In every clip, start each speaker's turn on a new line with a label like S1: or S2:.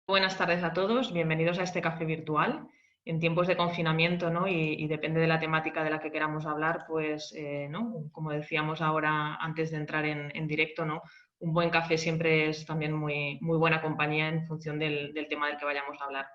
S1: Buenas tardes a todos, bienvenidos a este café virtual. En tiempos de confinamiento, ¿no? y depende de la temática de la que queramos hablar, pues, ¿no? Como decíamos ahora antes de entrar en directo, ¿no? Un buen café siempre es también muy buena compañía en función del tema del que vayamos a hablar.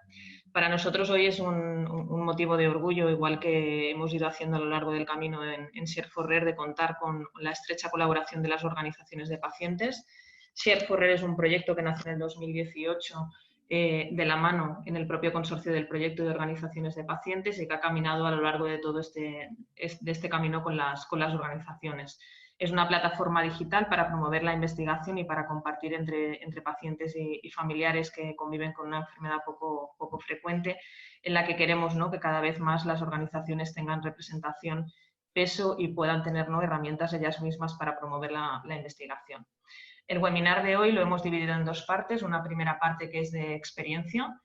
S1: Para nosotros hoy es un motivo de orgullo, igual que hemos ido haciendo a lo largo del camino en Share for Rare, de contar con la estrecha colaboración de las organizaciones de pacientes. Share for Rare es un proyecto que nace en el 2018 de la mano en el propio consorcio del proyecto de organizaciones de pacientes y que ha caminado a lo largo de todo este camino con las organizaciones. Es una plataforma digital para promover la investigación y para compartir entre pacientes y familiares que conviven con una enfermedad poco frecuente, en la que queremos, ¿no?, que cada vez más las organizaciones tengan representación, peso y puedan tener, ¿no?, herramientas ellas mismas para promover la investigación. El webinar de hoy lo hemos dividido en dos partes. Una primera parte que es de experiencia,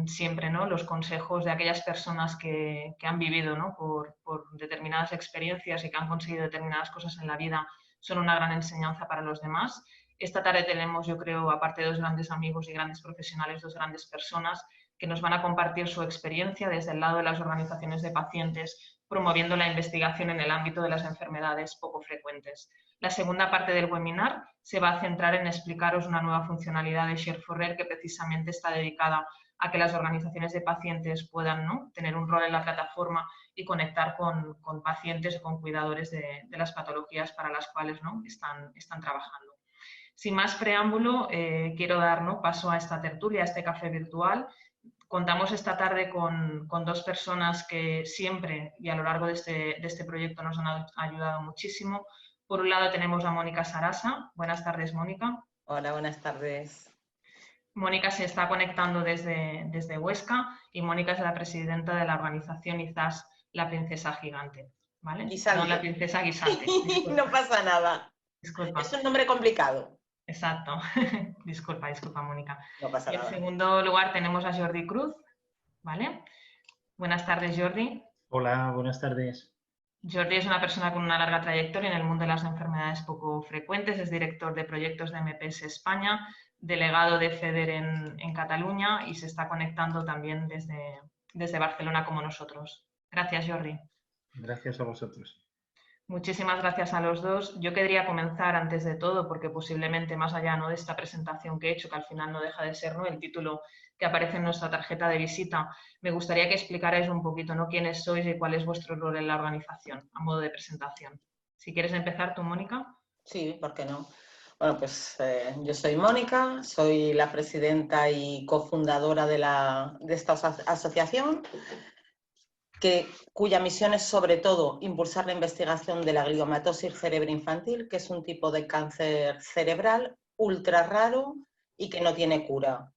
S1: siempre, ¿no?, los consejos de aquellas personas que han vivido, ¿no?, por determinadas experiencias y que han conseguido determinadas cosas en la vida son una gran enseñanza para los demás. Esta tarde tenemos, yo creo, aparte de dos grandes amigos y grandes profesionales, dos grandes personas que nos van a compartir su experiencia desde el lado de las organizaciones de pacientes, promoviendo la investigación en el ámbito de las enfermedades poco frecuentes. La segunda parte del webinar se va a centrar en explicaros una nueva funcionalidad de Share for Rare que precisamente está dedicada a que las organizaciones de pacientes puedan, ¿no?, tener un rol en la plataforma y conectar con pacientes o con cuidadores de las patologías para las cuales, ¿no?, están trabajando. Sin más preámbulo, quiero dar, ¿no?, paso a esta tertulia, a este café virtual. Contamos esta tarde con dos personas que siempre y a lo largo de este proyecto nos han ayudado muchísimo. Por un lado tenemos a Mónica Sarasa. Buenas tardes, Mónica.
S2: Hola, buenas tardes.
S1: Mónica se está conectando desde Huesca y Mónica es la presidenta de la organización IZAS, La Princesa Gigante. ¿Vale?
S2: Guisante.
S1: No, La Princesa Guisante.
S2: No pasa nada.
S1: Disculpa.
S2: Es un nombre complicado.
S1: Exacto. Disculpa, Mónica.
S2: No pasa
S1: Y en
S2: nada.
S1: segundo lugar tenemos a Jordi Cruz. ¿Vale? Buenas tardes, Jordi.
S3: Hola, buenas tardes.
S1: Jordi es una persona con una larga trayectoria en el mundo de las enfermedades poco frecuentes, es director de proyectos de MPS España, delegado de FEDER en Cataluña y se está conectando también desde Barcelona como nosotros. Gracias, Jordi.
S3: Gracias a vosotros.
S1: Muchísimas gracias a los dos. Yo querría comenzar antes de todo, porque posiblemente más allá, ¿no?, de esta presentación que he hecho, que al final no deja de ser, ¿no?, el título que aparece en nuestra tarjeta de visita, me gustaría que explicarais un poquito, ¿no?, quiénes sois y cuál es vuestro rol en la organización, a modo de presentación. Si quieres empezar tú, Mónica.
S2: Sí, ¿por qué no? Bueno, pues yo soy Mónica, soy la presidenta y cofundadora de esta asociación, cuya misión es sobre todo impulsar la investigación de la gliomatosis cerebroinfantil, que es un tipo de cáncer cerebral ultra raro y que no tiene cura.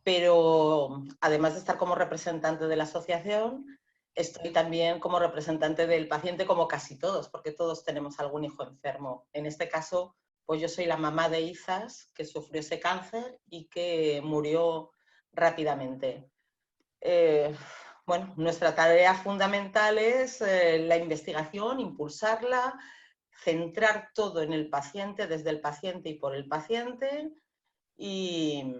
S2: Pero además de estar como representante de la asociación, estoy también como representante del paciente, como casi todos, porque todos tenemos algún hijo enfermo. En este caso, pues yo soy la mamá de Izas, que sufrió ese cáncer y que murió rápidamente. Bueno, nuestra tarea fundamental es la investigación, impulsarla, centrar todo en el paciente, desde el paciente y por el paciente, y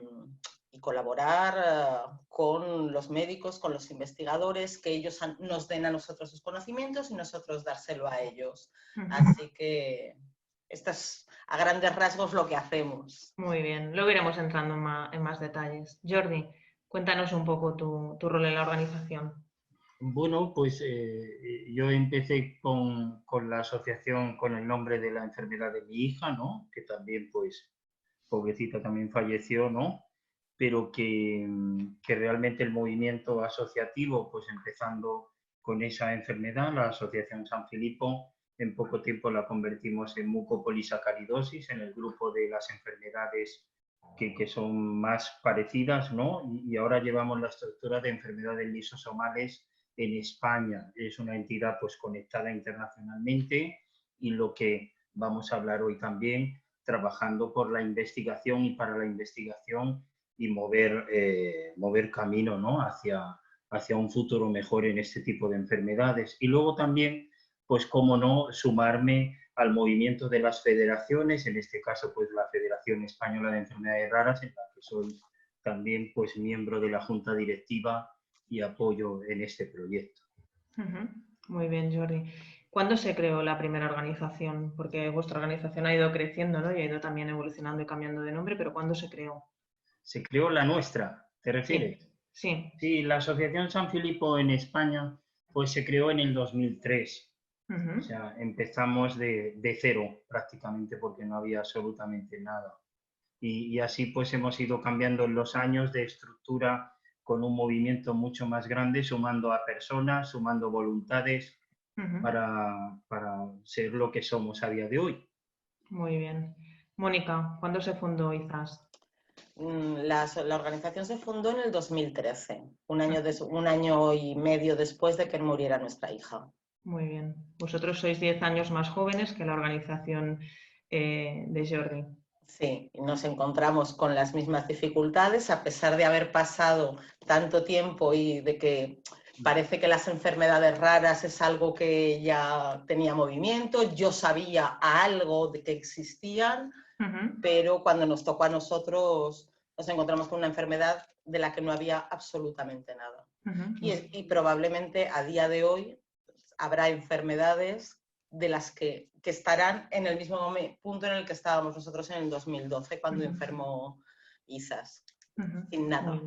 S2: colaborar con los médicos, con los investigadores, que ellos nos den a nosotros sus conocimientos y nosotros dárselo a ellos. Así que esto es a grandes rasgos lo que hacemos.
S1: Muy bien, luego iremos entrando en más detalles. Jordi, cuéntanos un poco tu rol en la organización.
S3: Bueno, pues yo empecé con la asociación con el nombre de la enfermedad de mi hija, ¿no? Que también, pues, pobrecita también falleció, ¿no? Pero que realmente el movimiento asociativo, pues empezando con esa enfermedad, la Asociación San Filipo, en poco tiempo la convertimos en mucopolisacaridosis, en el grupo de las enfermedades que son más parecidas, ¿no? Y ahora llevamos la estructura de enfermedades lisosomales en España. Es una entidad, pues, conectada internacionalmente, y lo que vamos a hablar hoy también, trabajando por la investigación y para la investigación y mover camino, ¿no?, hacia un futuro mejor en este tipo de enfermedades. Y luego también, pues cómo no, sumarme al movimiento de las federaciones, en este caso pues la Federación Española de Enfermedades Raras, en la que soy también pues miembro de la Junta Directiva y apoyo en este proyecto.
S1: Muy bien, Jordi. ¿Cuándo se creó la primera organización? Porque vuestra organización ha ido creciendo, ¿no? Y ha ido también evolucionando y cambiando de nombre, pero ¿cuándo se creó?
S3: Se creó la nuestra, ¿te refieres?
S1: Sí.
S3: Sí, la Asociación San Filipo en España pues se creó en el 2003. O sea, empezamos de cero prácticamente porque no había absolutamente nada. Y así pues hemos ido cambiando en los años de estructura con un movimiento mucho más grande, sumando a personas, sumando voluntades para ser lo que somos a día de hoy.
S1: Muy bien. Mónica, ¿cuándo se fundó IZAS?
S2: La organización se fundó en el 2013, un año y medio después de que muriera nuestra hija.
S1: Muy bien. Vosotros sois 10 años más jóvenes que la organización de Jordi.
S2: Sí, nos encontramos con las mismas dificultades, a pesar de haber pasado tanto tiempo y de que parece que las enfermedades raras es algo que ya tenía movimiento. Yo sabía algo de que existían, pero cuando nos tocó a nosotros nos encontramos con una enfermedad de la que no había absolutamente nada. Y probablemente a día de hoy habrá enfermedades de las que estarán en el mismo punto en el que estábamos nosotros en el 2012, cuando enfermó IZAS, sin nada.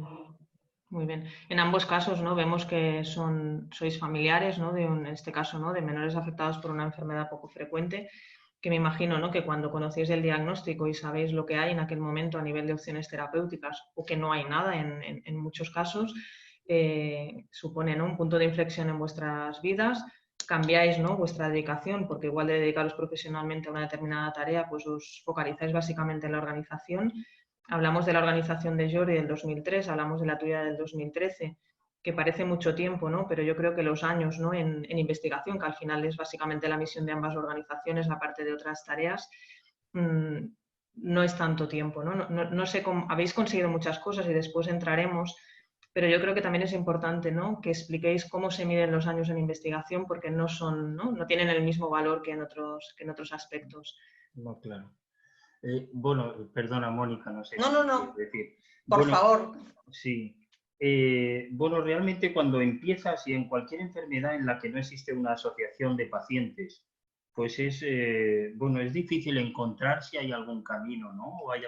S1: Muy bien. En ambos casos, ¿no? Vemos que sois familiares, ¿no? En este caso, ¿no? De menores afectados por una enfermedad poco frecuente, que me imagino, ¿no? Que cuando conocéis el diagnóstico y sabéis lo que hay en aquel momento a nivel de opciones terapéuticas o que no hay nada en muchos casos, supone, ¿no? Un punto de inflexión en vuestras vidas. Cambiáis, ¿no? Vuestra dedicación, porque igual de dedicaros profesionalmente a una determinada tarea, pues os focalizáis básicamente en la organización. Hablamos de la organización de Jordi del 2003, hablamos de la tuya del 2013, que parece mucho tiempo, ¿no? Pero yo creo que los años, ¿no? en investigación, que al final es básicamente la misión de ambas organizaciones, aparte de otras tareas, no es tanto tiempo, ¿no? No sé cómo, habéis conseguido muchas cosas y después entraremos, pero yo creo que también es importante, ¿no? Que expliquéis cómo se miden los años en investigación, porque no tienen el mismo valor que en otros aspectos.
S3: No, claro. Bueno, perdona, Mónica, no sé.
S2: No.
S3: Decir.
S2: Por favor.
S3: Sí. Bueno, realmente cuando empiezas y en cualquier enfermedad en la que no existe una asociación de pacientes, pues es difícil encontrar si hay algún camino, ¿no? O hay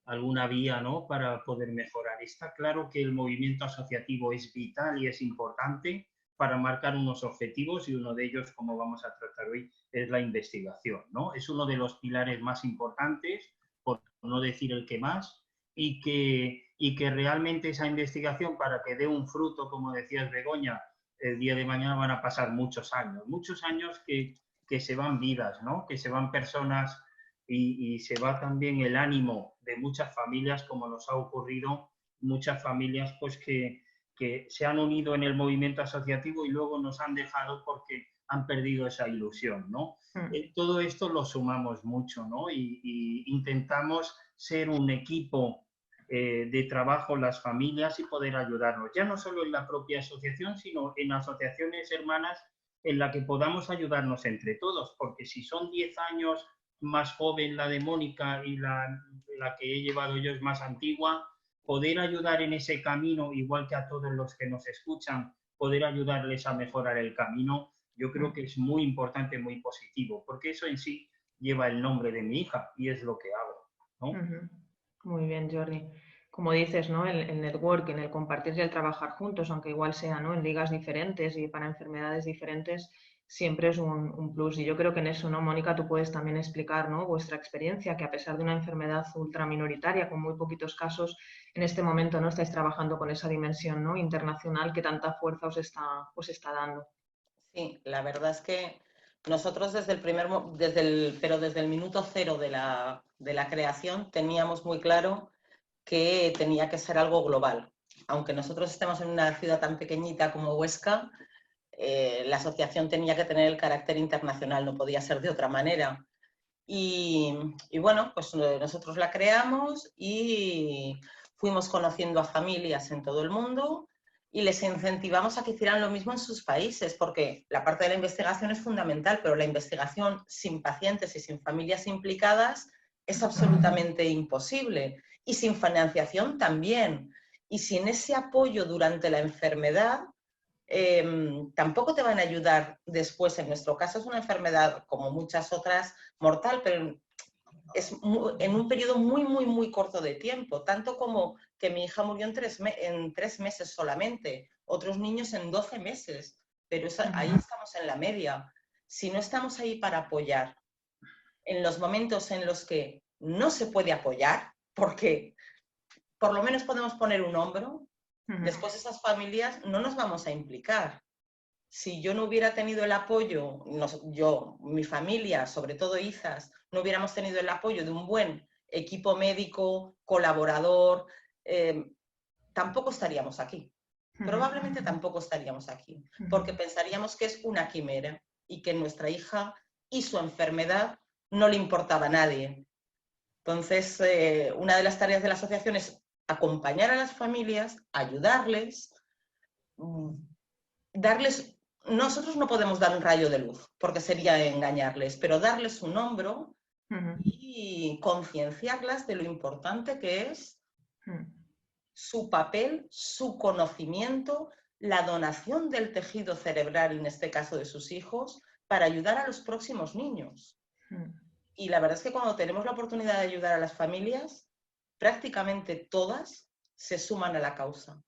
S3: alguna vía, ¿no? Para poder mejorar. Está claro que el movimiento asociativo es vital y es importante para marcar unos objetivos y uno de ellos, como vamos a tratar hoy, es la investigación, ¿no? Es uno de los pilares más importantes, por no decir el que más, y que realmente esa investigación, para que dé un fruto, como decías, Begoña, el día de mañana van a pasar muchos años que se van vidas, ¿no? Que se van personas y se va también el ánimo de muchas familias, como nos ha ocurrido, muchas familias pues que se han unido en el movimiento asociativo y luego nos han dejado porque han perdido esa ilusión, ¿no? Todo esto lo sumamos mucho, ¿no? Y intentamos ser un equipo de trabajo las familias y poder ayudarnos, ya no solo en la propia asociación, sino en asociaciones hermanas en la que podamos ayudarnos entre todos, porque si son 10 años más joven la de Mónica y la que he llevado yo es más antigua, poder ayudar en ese camino, igual que a todos los que nos escuchan, poder ayudarles a mejorar el camino, yo creo que es muy importante, muy positivo, porque eso en sí lleva el nombre de mi hija y es lo que hago, ¿no?
S1: Muy bien, Jordi. Como dices, ¿no? El networking, el compartir y el trabajar juntos, aunque igual sea, ¿no? En ligas diferentes y para enfermedades diferentes, siempre es un plus. Y yo creo que en eso, ¿no? Mónica, tú puedes también explicar, ¿no? Vuestra experiencia, que a pesar de una enfermedad ultraminoritaria, con muy poquitos casos, en este momento no estáis trabajando con esa dimensión, ¿no? Internacional que tanta fuerza os está dando.
S2: Sí, la verdad es que nosotros desde el minuto cero de la creación teníamos muy claro que tenía que ser algo global. Aunque nosotros estemos en una ciudad tan pequeñita como Huesca, la asociación tenía que tener el carácter internacional, no podía ser de otra manera. Y bueno, pues nosotros la creamos y fuimos conociendo a familias en todo el mundo y les incentivamos a que hicieran lo mismo en sus países, porque la parte de la investigación es fundamental, pero la investigación sin pacientes y sin familias implicadas es absolutamente imposible. y sin financiación también. Y sin ese apoyo durante la enfermedad, tampoco te van a ayudar después. En nuestro caso es una enfermedad, como muchas otras, mortal, pero es en un periodo muy, muy, muy corto de tiempo, tanto como que mi hija murió en 3 meses solamente, otros niños en 12 meses, pero ahí estamos en la media. Si no estamos ahí para apoyar en los momentos en los que no se puede apoyar, porque por lo menos podemos poner un hombro, después esas familias no nos vamos a implicar. Si yo no hubiera tenido el apoyo, yo, mi familia, sobre todo hijas, no hubiéramos tenido el apoyo de un buen equipo médico, colaborador, tampoco estaríamos aquí. Probablemente tampoco estaríamos aquí, porque pensaríamos que es una quimera y que nuestra hija y su enfermedad no le importaba a nadie. Entonces, una de las tareas de la asociación es acompañar a las familias, ayudarles, darles... Nosotros no podemos dar un rayo de luz, porque sería engañarles, pero darles un hombro y concienciarlas de lo importante que es su papel, su conocimiento, la donación del tejido cerebral, en este caso de sus hijos, para ayudar a los próximos niños. Y la verdad es que cuando tenemos la oportunidad de ayudar a las familias, prácticamente todas se suman a la causa.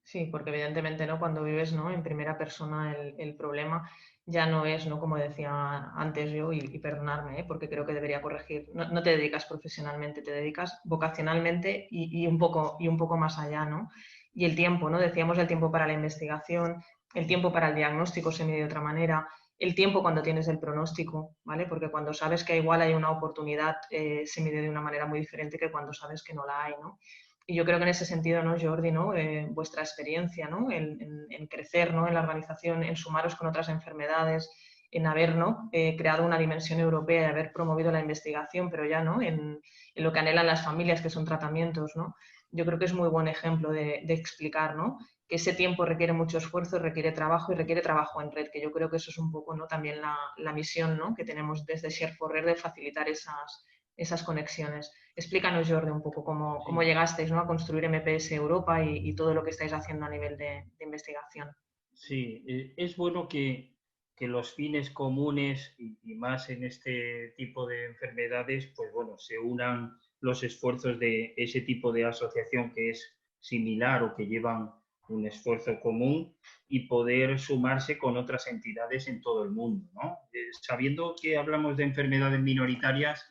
S1: Sí, porque evidentemente, ¿no? Cuando vives, ¿no? En primera persona el problema ya no es, ¿no? Como decía antes yo, y perdonarme, ¿eh? Porque creo que debería corregir, no te dedicas profesionalmente, te dedicas vocacionalmente y un poco más allá, ¿no? Y el tiempo, ¿no? Decíamos el tiempo para la investigación, el tiempo para el diagnóstico se mide de otra manera, el tiempo cuando tienes el pronóstico, ¿vale? Porque cuando sabes que igual hay una oportunidad, se mide de una manera muy diferente que cuando sabes que no la hay, ¿no? Y yo creo que en ese sentido, ¿no, Jordi, ¿no? Vuestra experiencia, ¿no? En crecer, ¿no? En la organización, en sumaros con otras enfermedades, en haber, ¿no? Creado una dimensión europea y haber promovido la investigación, pero ya, ¿no? En lo que anhelan las familias, que son tratamientos, ¿no? Yo creo que es muy buen ejemplo de explicar, ¿no? Que ese tiempo requiere mucho esfuerzo, requiere trabajo y requiere trabajo en red, que yo creo que eso es un poco, ¿no? También la misión, ¿no? Que tenemos desde Share4Rare de facilitar esas conexiones. Explícanos, Jordi, un poco cómo llegasteis, ¿no? A construir MPS Europa y todo lo que estáis haciendo a nivel de investigación.
S3: Sí, es bueno que los fines comunes y más en este tipo de enfermedades, pues bueno, se unan los esfuerzos de ese tipo de asociación que es similar o que llevan un esfuerzo común y poder sumarse con otras entidades en todo el mundo, ¿no? Sabiendo que hablamos de enfermedades minoritarias,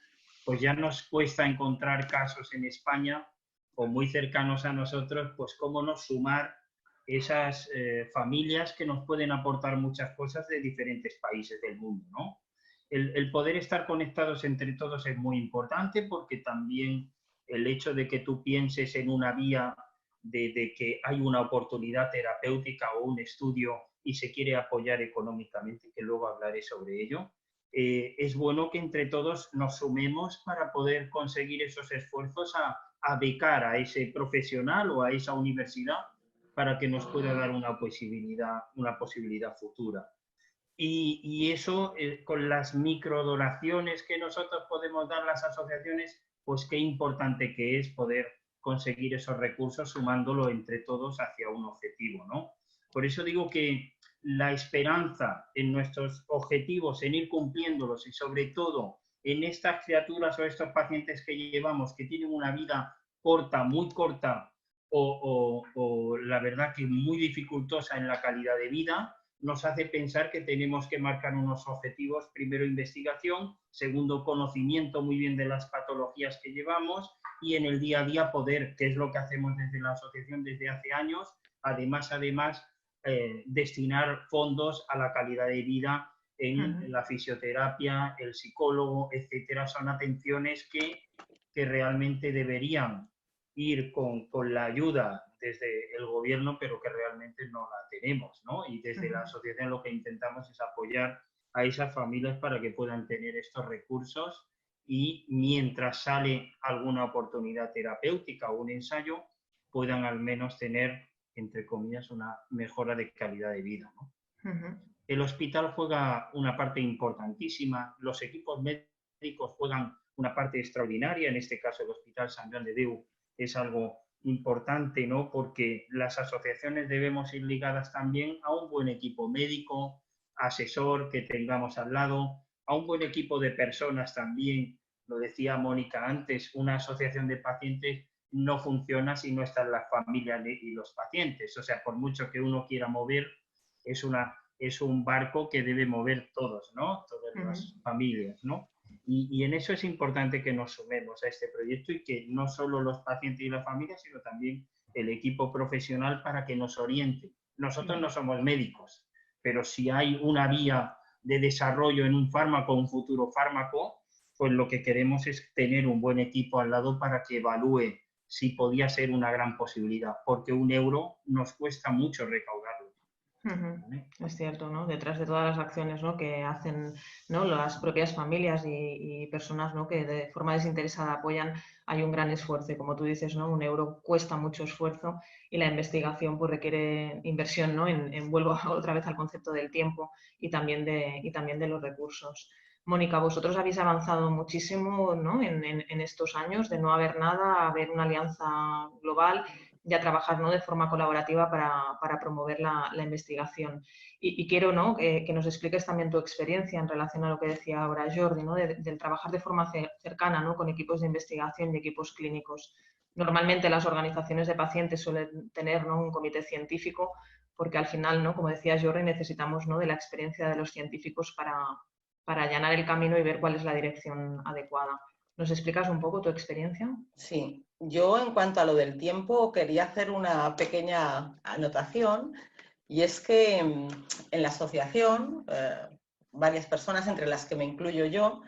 S3: pues ya nos cuesta encontrar casos en España o muy cercanos a nosotros, pues cómo nos sumar esas familias que nos pueden aportar muchas cosas de diferentes países del mundo, ¿no? El poder estar conectados entre todos es muy importante porque también el hecho de que tú pienses en una vía de que hay una oportunidad terapéutica o un estudio y se quiere apoyar económicamente, que luego hablaré sobre ello, es bueno que entre todos nos sumemos para poder conseguir esos esfuerzos a becar a ese profesional o a esa universidad para que nos pueda dar una posibilidad futura. Y eso, con las microdonaciones que nosotros podemos dar las asociaciones, pues qué importante que es poder conseguir esos recursos sumándolo entre todos hacia un objetivo, ¿no? Por eso digo que la esperanza en nuestros objetivos, en ir cumpliéndolos y sobre todo en estas criaturas o estos pacientes que llevamos que tienen una vida corta, muy corta o la verdad que muy dificultosa en la calidad de vida, nos hace pensar que tenemos que marcar unos objetivos, primero investigación, segundo conocimiento muy bien de las patologías que llevamos y en el día a día poder, que es lo que hacemos desde la asociación desde hace años, además destinar fondos a la calidad de vida en la fisioterapia, el psicólogo, etcétera. Son atenciones que realmente deberían ir con la ayuda desde el gobierno, pero que realmente no la tenemos, ¿no? Y desde la asociación lo que intentamos es apoyar a esas familias para que puedan tener estos recursos y mientras sale alguna oportunidad terapéutica o un ensayo, puedan al menos tener, entre comillas, una mejora de calidad de vida, ¿no? El hospital juega una parte importantísima, los equipos médicos juegan una parte extraordinaria. En este caso, el Hospital Sant Joan de Déu es algo importante, ¿no? Porque las asociaciones debemos ir ligadas también a un buen equipo médico, asesor que tengamos al lado, a un buen equipo de personas también. Lo decía Mónica antes, una asociación de pacientes no funciona si no están las familias y los pacientes. O sea, por mucho que uno quiera mover, es un barco que debe mover todos, ¿no? Todas las familias, ¿no? Y en eso es importante que nos sumemos a este proyecto y que no solo los pacientes y las familias, sino también el equipo profesional para que nos oriente. Nosotros no somos médicos, pero si hay una vía de desarrollo en un fármaco, un futuro fármaco, pues lo que queremos es tener un buen equipo al lado para que evalúe si podía ser una gran posibilidad, porque un euro nos cuesta mucho recaudarlo.
S1: ¿Vale? Es cierto, ¿no? Detrás de todas las acciones, ¿no?, que hacen, ¿no?, las propias familias y personas, ¿no?, que de forma desinteresada apoyan, hay un gran esfuerzo. Y como tú dices, ¿no?, un euro cuesta mucho esfuerzo y la investigación pues requiere inversión, ¿no?, vuelvo otra vez al concepto del tiempo y también de los recursos. Mónica, vosotros habéis avanzado muchísimo, ¿no?, en estos años de no haber nada a haber una alianza global y a trabajar, ¿no?, de forma colaborativa para promover la investigación. Y quiero, ¿no?, que nos expliques también tu experiencia en relación a lo que decía ahora Jordi, ¿no?, del trabajar de forma cercana, ¿no?, con equipos de investigación y equipos clínicos. Normalmente las organizaciones de pacientes suelen tener, ¿no?, un comité científico porque al final, ¿no?, como decía Jordi, necesitamos, ¿no?, de la experiencia de los científicos para allanar el camino y ver cuál es la dirección adecuada. ¿Nos explicas un poco tu experiencia?
S2: Sí, yo en cuanto a lo del tiempo quería hacer una pequeña anotación y es que en la asociación, varias personas, entre las que me incluyo yo,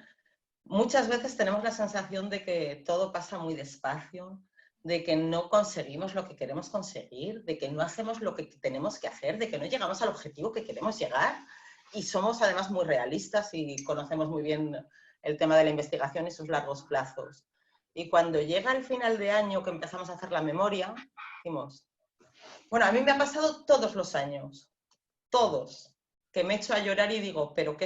S2: muchas veces tenemos la sensación de que todo pasa muy despacio, de que no conseguimos lo que queremos conseguir, de que no hacemos lo que tenemos que hacer, de que no llegamos al objetivo que queremos llegar y somos además muy realistas y conocemos muy bien el tema de la investigación y sus largos plazos. Y cuando llega el final de año que empezamos a hacer la memoria, decimos, bueno, a mí me ha pasado todos los años, todos, que me echo a llorar y digo, pero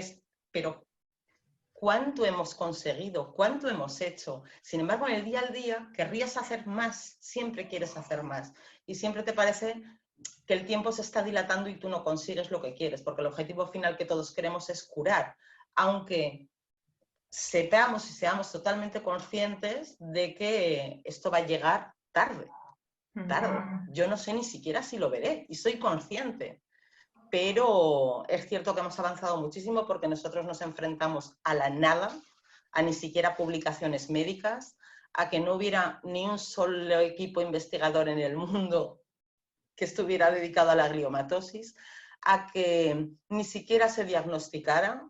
S2: ¿cuánto hemos conseguido? ¿Cuánto hemos hecho? Sin embargo, en el día al día querrías hacer más, siempre quieres hacer más y siempre te parece que el tiempo se está dilatando y tú no consigues lo que quieres, porque el objetivo final que todos queremos es curar, aunque sepamos y seamos totalmente conscientes de que esto va a llegar tarde. Yo no sé ni siquiera si lo veré y soy consciente. Pero es cierto que hemos avanzado muchísimo porque nosotros nos enfrentamos a la nada, a ni siquiera publicaciones médicas, a que no hubiera ni un solo equipo investigador en el mundo que estuviera dedicado a la gliomatosis, a que ni siquiera se diagnosticara.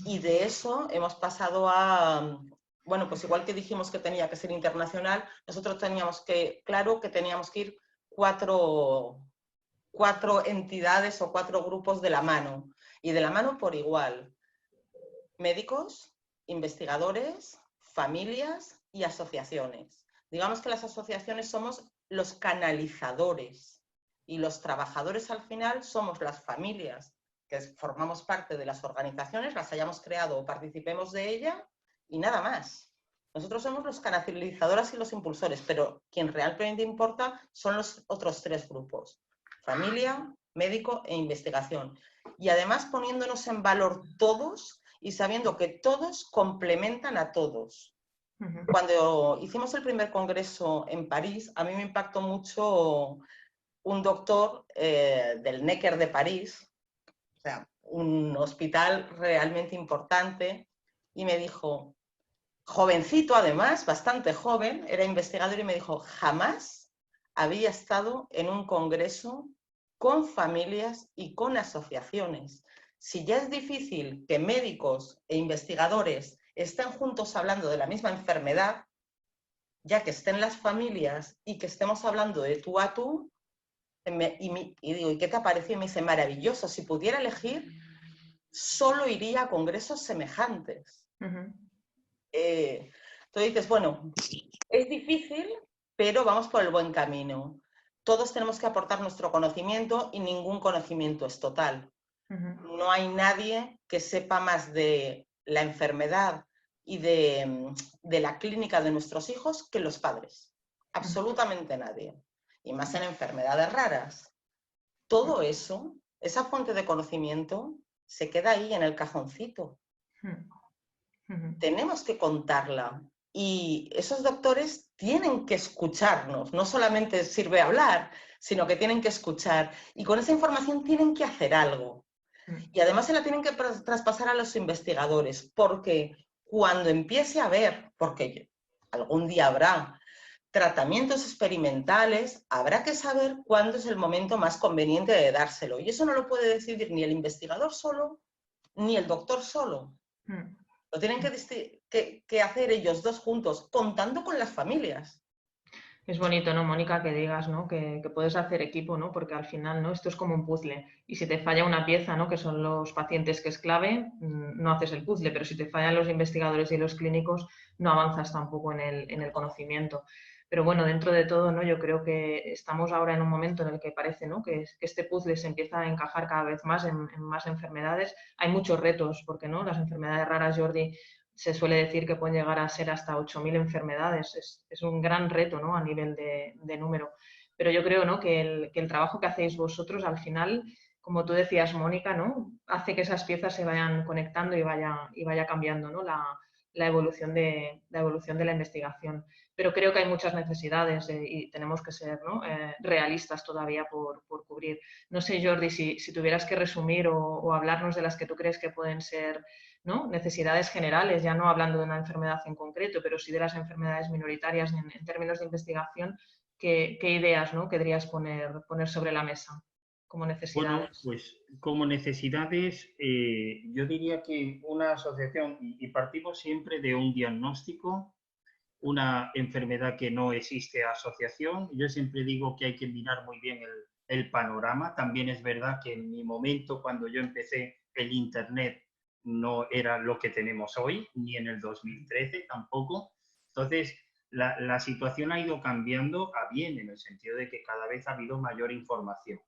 S2: Y de eso hemos pasado a, bueno, pues igual que dijimos que tenía que ser internacional, nosotros teníamos claro que teníamos que ir cuatro entidades o 4 grupos de la mano, y de la mano por igual. Médicos, investigadores, familias y asociaciones. Digamos que las asociaciones somos los canalizadores y los trabajadores al final somos las familias que formamos parte de las organizaciones, las hayamos creado o participemos de ella y nada más. Nosotros somos los canalizadoras y los impulsores, pero quien realmente importa son los otros 3 grupos. Familia, médico e investigación. Y además poniéndonos en valor todos y sabiendo que todos complementan a todos. Cuando hicimos el primer congreso en París, a mí me impactó mucho un doctor del Necker de París, o sea, un hospital realmente importante, y me dijo, jovencito además, bastante joven, era investigador, y me dijo, jamás había estado en un congreso con familias y con asociaciones. Si ya es difícil que médicos e investigadores estén juntos hablando de la misma enfermedad, ya que estén las familias y que estemos hablando de tú a tú, y digo, ¿y qué te ha parecido? Y me dice, maravilloso, si pudiera elegir, solo iría a congresos semejantes. Entonces dices, bueno, es difícil, pero vamos por el buen camino. Todos tenemos que aportar nuestro conocimiento y ningún conocimiento es total. No hay nadie que sepa más de la enfermedad y de la clínica de nuestros hijos que los padres. Absolutamente nadie. Y más en enfermedades raras. Todo eso, esa fuente de conocimiento, se queda ahí en el cajoncito. Tenemos que contarla. Y esos doctores tienen que escucharnos. No solamente sirve hablar, sino que tienen que escuchar. Y con esa información tienen que hacer algo. Y además se la tienen que traspasar a los investigadores, porque cuando empiece a haber, porque algún día habrá tratamientos experimentales, habrá que saber cuándo es el momento más conveniente de dárselo. Y eso no lo puede decidir ni el investigador solo, ni el doctor solo. Lo tienen que hacer ellos dos juntos, contando con las familias.
S1: Es bonito, ¿no, Mónica, que digas, ¿no? que puedes hacer equipo, ¿no? Porque al final, ¿no? Esto es como un puzzle. Y si te falla una pieza, ¿no? Que son los pacientes, que es clave, no haces el puzzle. Pero si te fallan los investigadores y los clínicos, no avanzas tampoco en el conocimiento. Pero bueno, dentro de todo, ¿no? Yo creo que estamos ahora en un momento en el que parece, ¿no? que este puzzle se empieza a encajar cada vez más en más enfermedades. Hay muchos retos, porque ¿no? Las enfermedades raras, Jordi, se suele decir que pueden llegar a ser hasta 8.000 enfermedades. Es un gran reto, ¿no? A nivel de número. Pero yo creo, ¿no? que el trabajo que hacéis vosotros al final, como tú decías, Mónica, ¿no? Hace que esas piezas se vayan conectando y vaya cambiando, ¿no? la evolución de la investigación. Pero creo que hay muchas necesidades y tenemos que ser, ¿no? Realistas todavía por cubrir. No sé, Jordi, si tuvieras que resumir o hablarnos de las que tú crees que pueden ser, ¿no? Necesidades generales, ya no hablando de una enfermedad en concreto, pero sí de las enfermedades minoritarias en términos de investigación, ¿qué ideas, ¿no? querrías poner sobre la mesa como necesidades?
S3: Bueno, pues como necesidades, yo diría que una asociación, y partimos siempre de un diagnóstico, una enfermedad que no existe asociación. Yo siempre digo que hay que mirar muy bien el panorama. También es verdad que en mi momento, cuando yo empecé, el Internet no era lo que tenemos hoy, ni en el 2013 tampoco. Entonces, la situación ha ido cambiando a bien, en el sentido de que cada vez ha habido mayor información.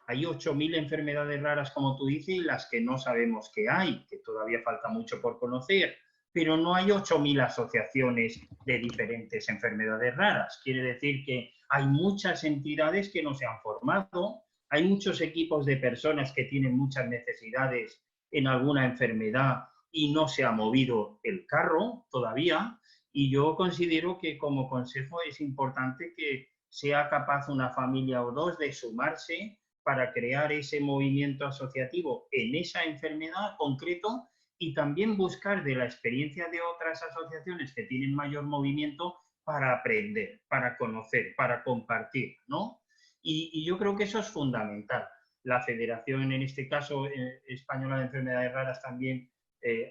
S3: Hay 8.000 enfermedades raras, como tú dices, y las que no sabemos que hay, que todavía falta mucho por conocer, pero no hay 8.000 asociaciones de diferentes enfermedades raras. Quiere decir que hay muchas entidades que no se han formado, hay muchos equipos de personas que tienen muchas necesidades en alguna enfermedad y no se ha movido el carro todavía. Y yo considero que como consejo es importante que sea capaz una familia o dos de sumarse para crear ese movimiento asociativo en esa enfermedad concreto y también buscar de la experiencia de otras asociaciones que tienen mayor movimiento para aprender, para conocer, para compartir, ¿no? Y yo creo que eso es fundamental. La Federación, en este caso, Española de Enfermedades Raras también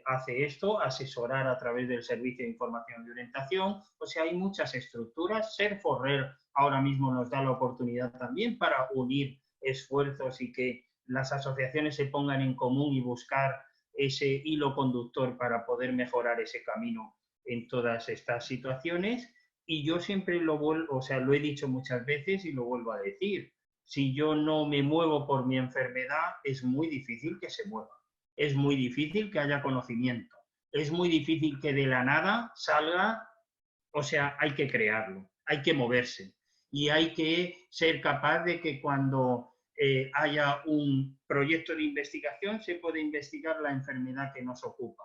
S3: hace esto, asesorar a través del Servicio de Información y Orientación. O sea, hay muchas estructuras. Ser Forrer ahora mismo nos da la oportunidad también para unir esfuerzos y que las asociaciones se pongan en común y buscar ese hilo conductor para poder mejorar ese camino en todas estas situaciones. Y yo siempre lo he dicho muchas veces y lo vuelvo a decir. Si yo no me muevo por mi enfermedad, es muy difícil que se mueva. Es muy difícil que haya conocimiento. Es muy difícil que de la nada salga, o sea, hay que crearlo, hay que moverse. Y hay que ser capaz de que cuando haya un proyecto de investigación, se puede investigar la enfermedad que nos ocupa.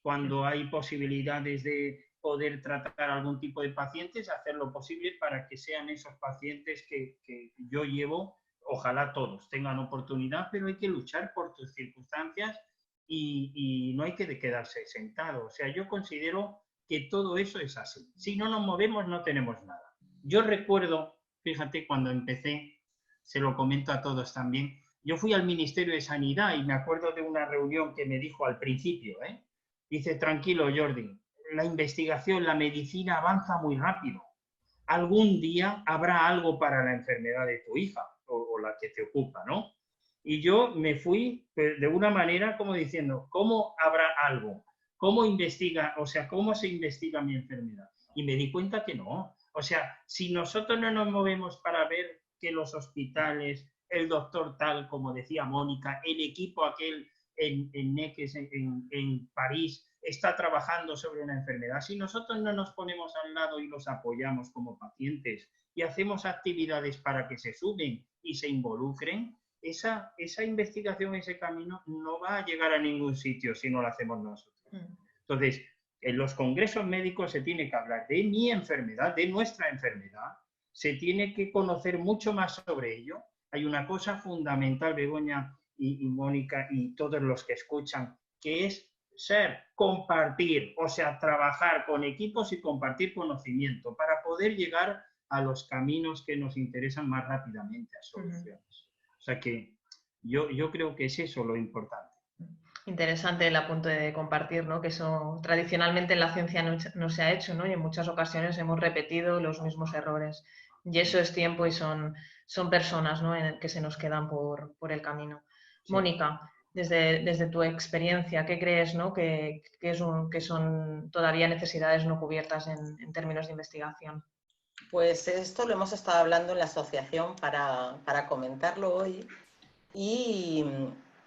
S3: Cuando hay posibilidades de poder tratar algún tipo de pacientes, hacer lo posible para que sean esos pacientes que yo llevo, ojalá todos tengan oportunidad, pero hay que luchar por tus circunstancias y no hay que quedarse sentado. O sea, yo considero que todo eso es así. Si no nos movemos, no tenemos nada. Yo recuerdo, fíjate, cuando empecé, se lo comento a todos también, yo fui al Ministerio de Sanidad y me acuerdo de una reunión que me dijo al principio, dice, tranquilo, Jordi, la investigación, la medicina avanza muy rápido. Algún día habrá algo para la enfermedad de tu hija o la que te ocupa, ¿no? Y yo me fui de una manera como diciendo, ¿cómo habrá algo? ¿Cómo investiga? O sea, ¿cómo se investiga mi enfermedad? Y me di cuenta que no. O sea, si nosotros no nos movemos para ver que los hospitales, el doctor tal, como decía Mónica, el equipo aquel en Neques, en París, está trabajando sobre una enfermedad. Si nosotros no nos ponemos al lado y los apoyamos como pacientes y hacemos actividades para que se sumen y se involucren, esa investigación, ese camino no va a llegar a ningún sitio si no lo hacemos nosotros. Entonces, en los congresos médicos se tiene que hablar de mi enfermedad, de nuestra enfermedad, se tiene que conocer mucho más sobre ello. Hay una cosa fundamental, Begoña y Mónica y todos los que escuchan, que es compartir, o sea, trabajar con equipos y compartir conocimiento para poder llegar a los caminos que nos interesan más rápidamente, a soluciones. O sea que yo creo que es eso lo importante.
S1: Interesante el apunte de compartir, ¿no? Que eso tradicionalmente en la ciencia no se ha hecho, ¿no? Y en muchas ocasiones hemos repetido los mismos errores. Y eso es tiempo y son personas, ¿no? En el que se nos quedan por el camino. Sí. Mónica, desde tu experiencia, ¿qué crees, ¿no? que son todavía necesidades no cubiertas en términos de investigación?
S2: Pues esto lo hemos estado hablando en la asociación para comentarlo hoy y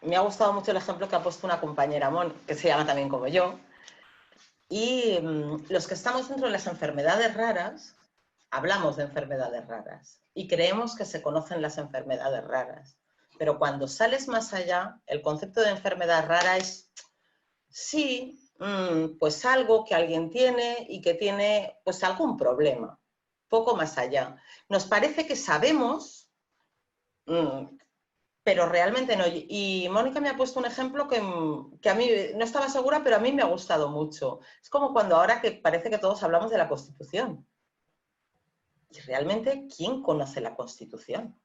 S2: me ha gustado mucho el ejemplo que ha puesto una compañera, que se llama también como yo, y los que estamos dentro de las enfermedades raras, hablamos de enfermedades raras y creemos que se conocen las enfermedades raras, pero cuando sales más allá, el concepto de enfermedad rara es, sí, pues algo que alguien tiene y que tiene pues algún problema, poco más allá. Nos parece que sabemos, pero realmente no. Y Mónica me ha puesto un ejemplo que a mí no estaba segura, pero a mí me ha gustado mucho. Es como cuando ahora que parece que todos hablamos de la Constitución. Y realmente, ¿quién conoce la Constitución?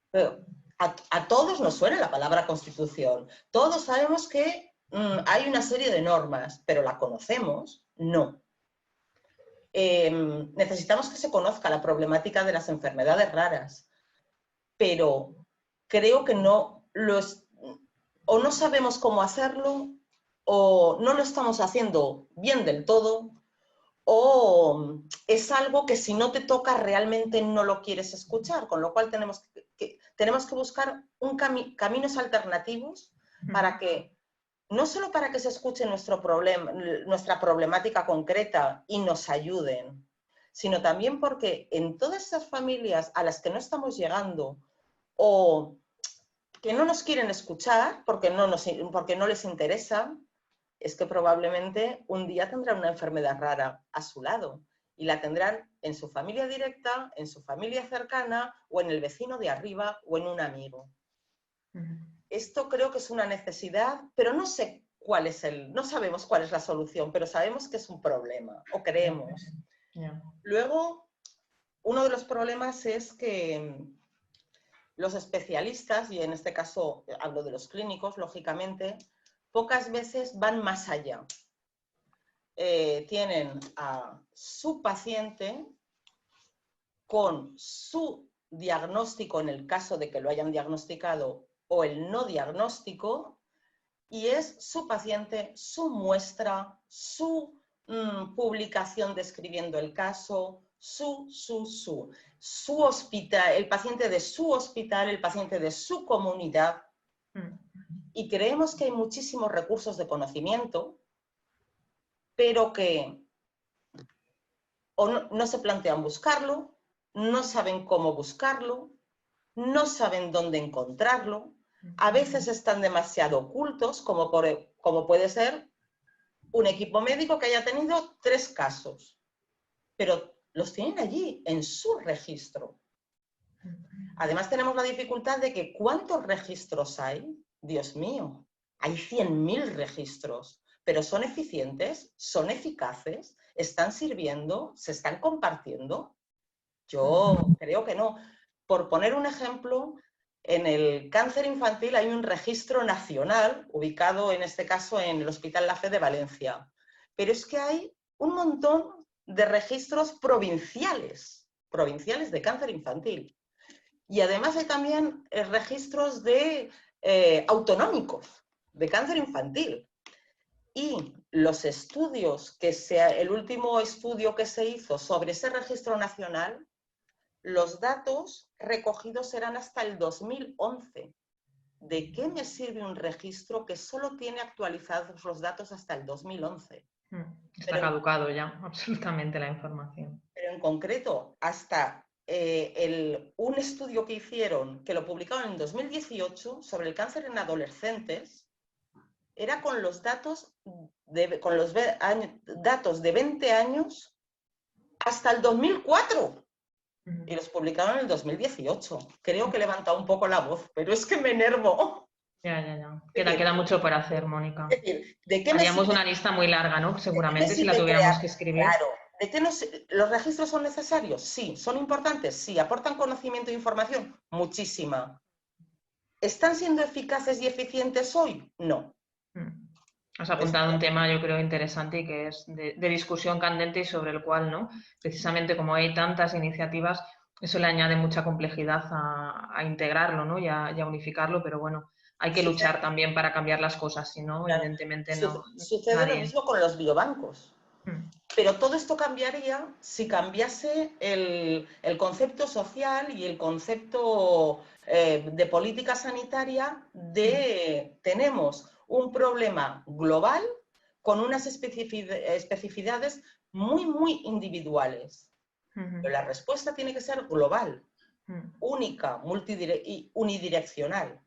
S2: Pero a todos nos suena la palabra Constitución. Todos sabemos que hay una serie de normas, pero ¿la conocemos? No. Necesitamos que se conozca la problemática de las enfermedades raras, pero creo que o no sabemos cómo hacerlo, o no lo estamos haciendo bien del todo, o es algo que si no te toca realmente no lo quieres escuchar, con lo cual tenemos que buscar caminos alternativos para que, no solo para que se escuche nuestra problemática concreta y nos ayuden, sino también porque en todas esas familias a las que no estamos llegando o que no nos quieren escuchar porque no les interesa, es que probablemente un día tendrán una enfermedad rara a su lado y la tendrán en su familia directa, en su familia cercana o en el vecino de arriba o en un amigo. Esto creo que es una necesidad, pero no sé no sabemos cuál es la solución, pero sabemos que es un problema, o creemos. Luego, uno de los problemas es que los especialistas, y en este caso hablo de los clínicos, lógicamente, pocas veces van más allá. Tienen a su paciente con su diagnóstico en el caso de que lo hayan diagnosticado o el no diagnóstico, y es su paciente, su muestra, su publicación describiendo el caso, su hospital, el paciente de su hospital, el paciente de su comunidad. Y creemos que hay muchísimos recursos de conocimiento, pero que o no se plantean buscarlo, no saben cómo buscarlo, no saben dónde encontrarlo. A veces están demasiado ocultos, como puede ser un equipo médico que haya tenido 3 casos, pero los tienen allí, en su registro. Además tenemos la dificultad de que ¿cuántos registros hay? Dios mío, hay 100.000 registros, pero ¿son eficientes? ¿Son eficaces? ¿Están sirviendo? ¿Se están compartiendo? Yo creo que no. Por poner un ejemplo, en el cáncer infantil hay un registro nacional, ubicado en este caso en el Hospital La Fe de Valencia, pero es que hay un montón de registros provinciales de cáncer infantil. Y además hay también registros autonómicos de cáncer infantil. Y los estudios, el último estudio que se hizo sobre ese registro nacional, los datos recogidos eran hasta el 2011. ¿de qué me sirve un registro que solo tiene actualizados los datos hasta el 2011?
S1: Está caducado ya, absolutamente, la información.
S2: Pero en concreto, hasta un estudio que hicieron, que lo publicaron en 2018, sobre el cáncer en adolescentes, era con los datos datos de 20 años hasta el 2004. Y los publicaron en el 2018. Creo que he levantado un poco la voz, pero es que me enervo.
S1: Ya. Queda mucho por hacer, Mónica.
S2: Es decir, ¿de qué
S1: haríamos una lista muy larga, ¿no? Seguramente, si la tuviéramos
S2: crear?
S1: que escribir.
S2: Claro. ¿De qué ¿Los registros son necesarios? Sí. ¿Son importantes? Sí. ¿Aportan conocimiento e información? Muchísima. ¿Están siendo eficaces y eficientes hoy? No.
S1: Has apuntado un tema, yo creo, interesante y que es de discusión candente y sobre el cual, ¿no? Precisamente como hay tantas iniciativas, eso le añade mucha complejidad a integrarlo, ¿no? Y a unificarlo, pero bueno, hay que luchar también para cambiar las cosas, si no,
S2: claro,
S1: evidentemente no.
S2: Sucede lo mismo con los biobancos. Pero todo esto cambiaría si cambiase el concepto social y el concepto de política sanitaria de tenemos un problema global con unas especificidades muy, muy individuales. Pero la respuesta tiene que ser global, única, y unidireccional.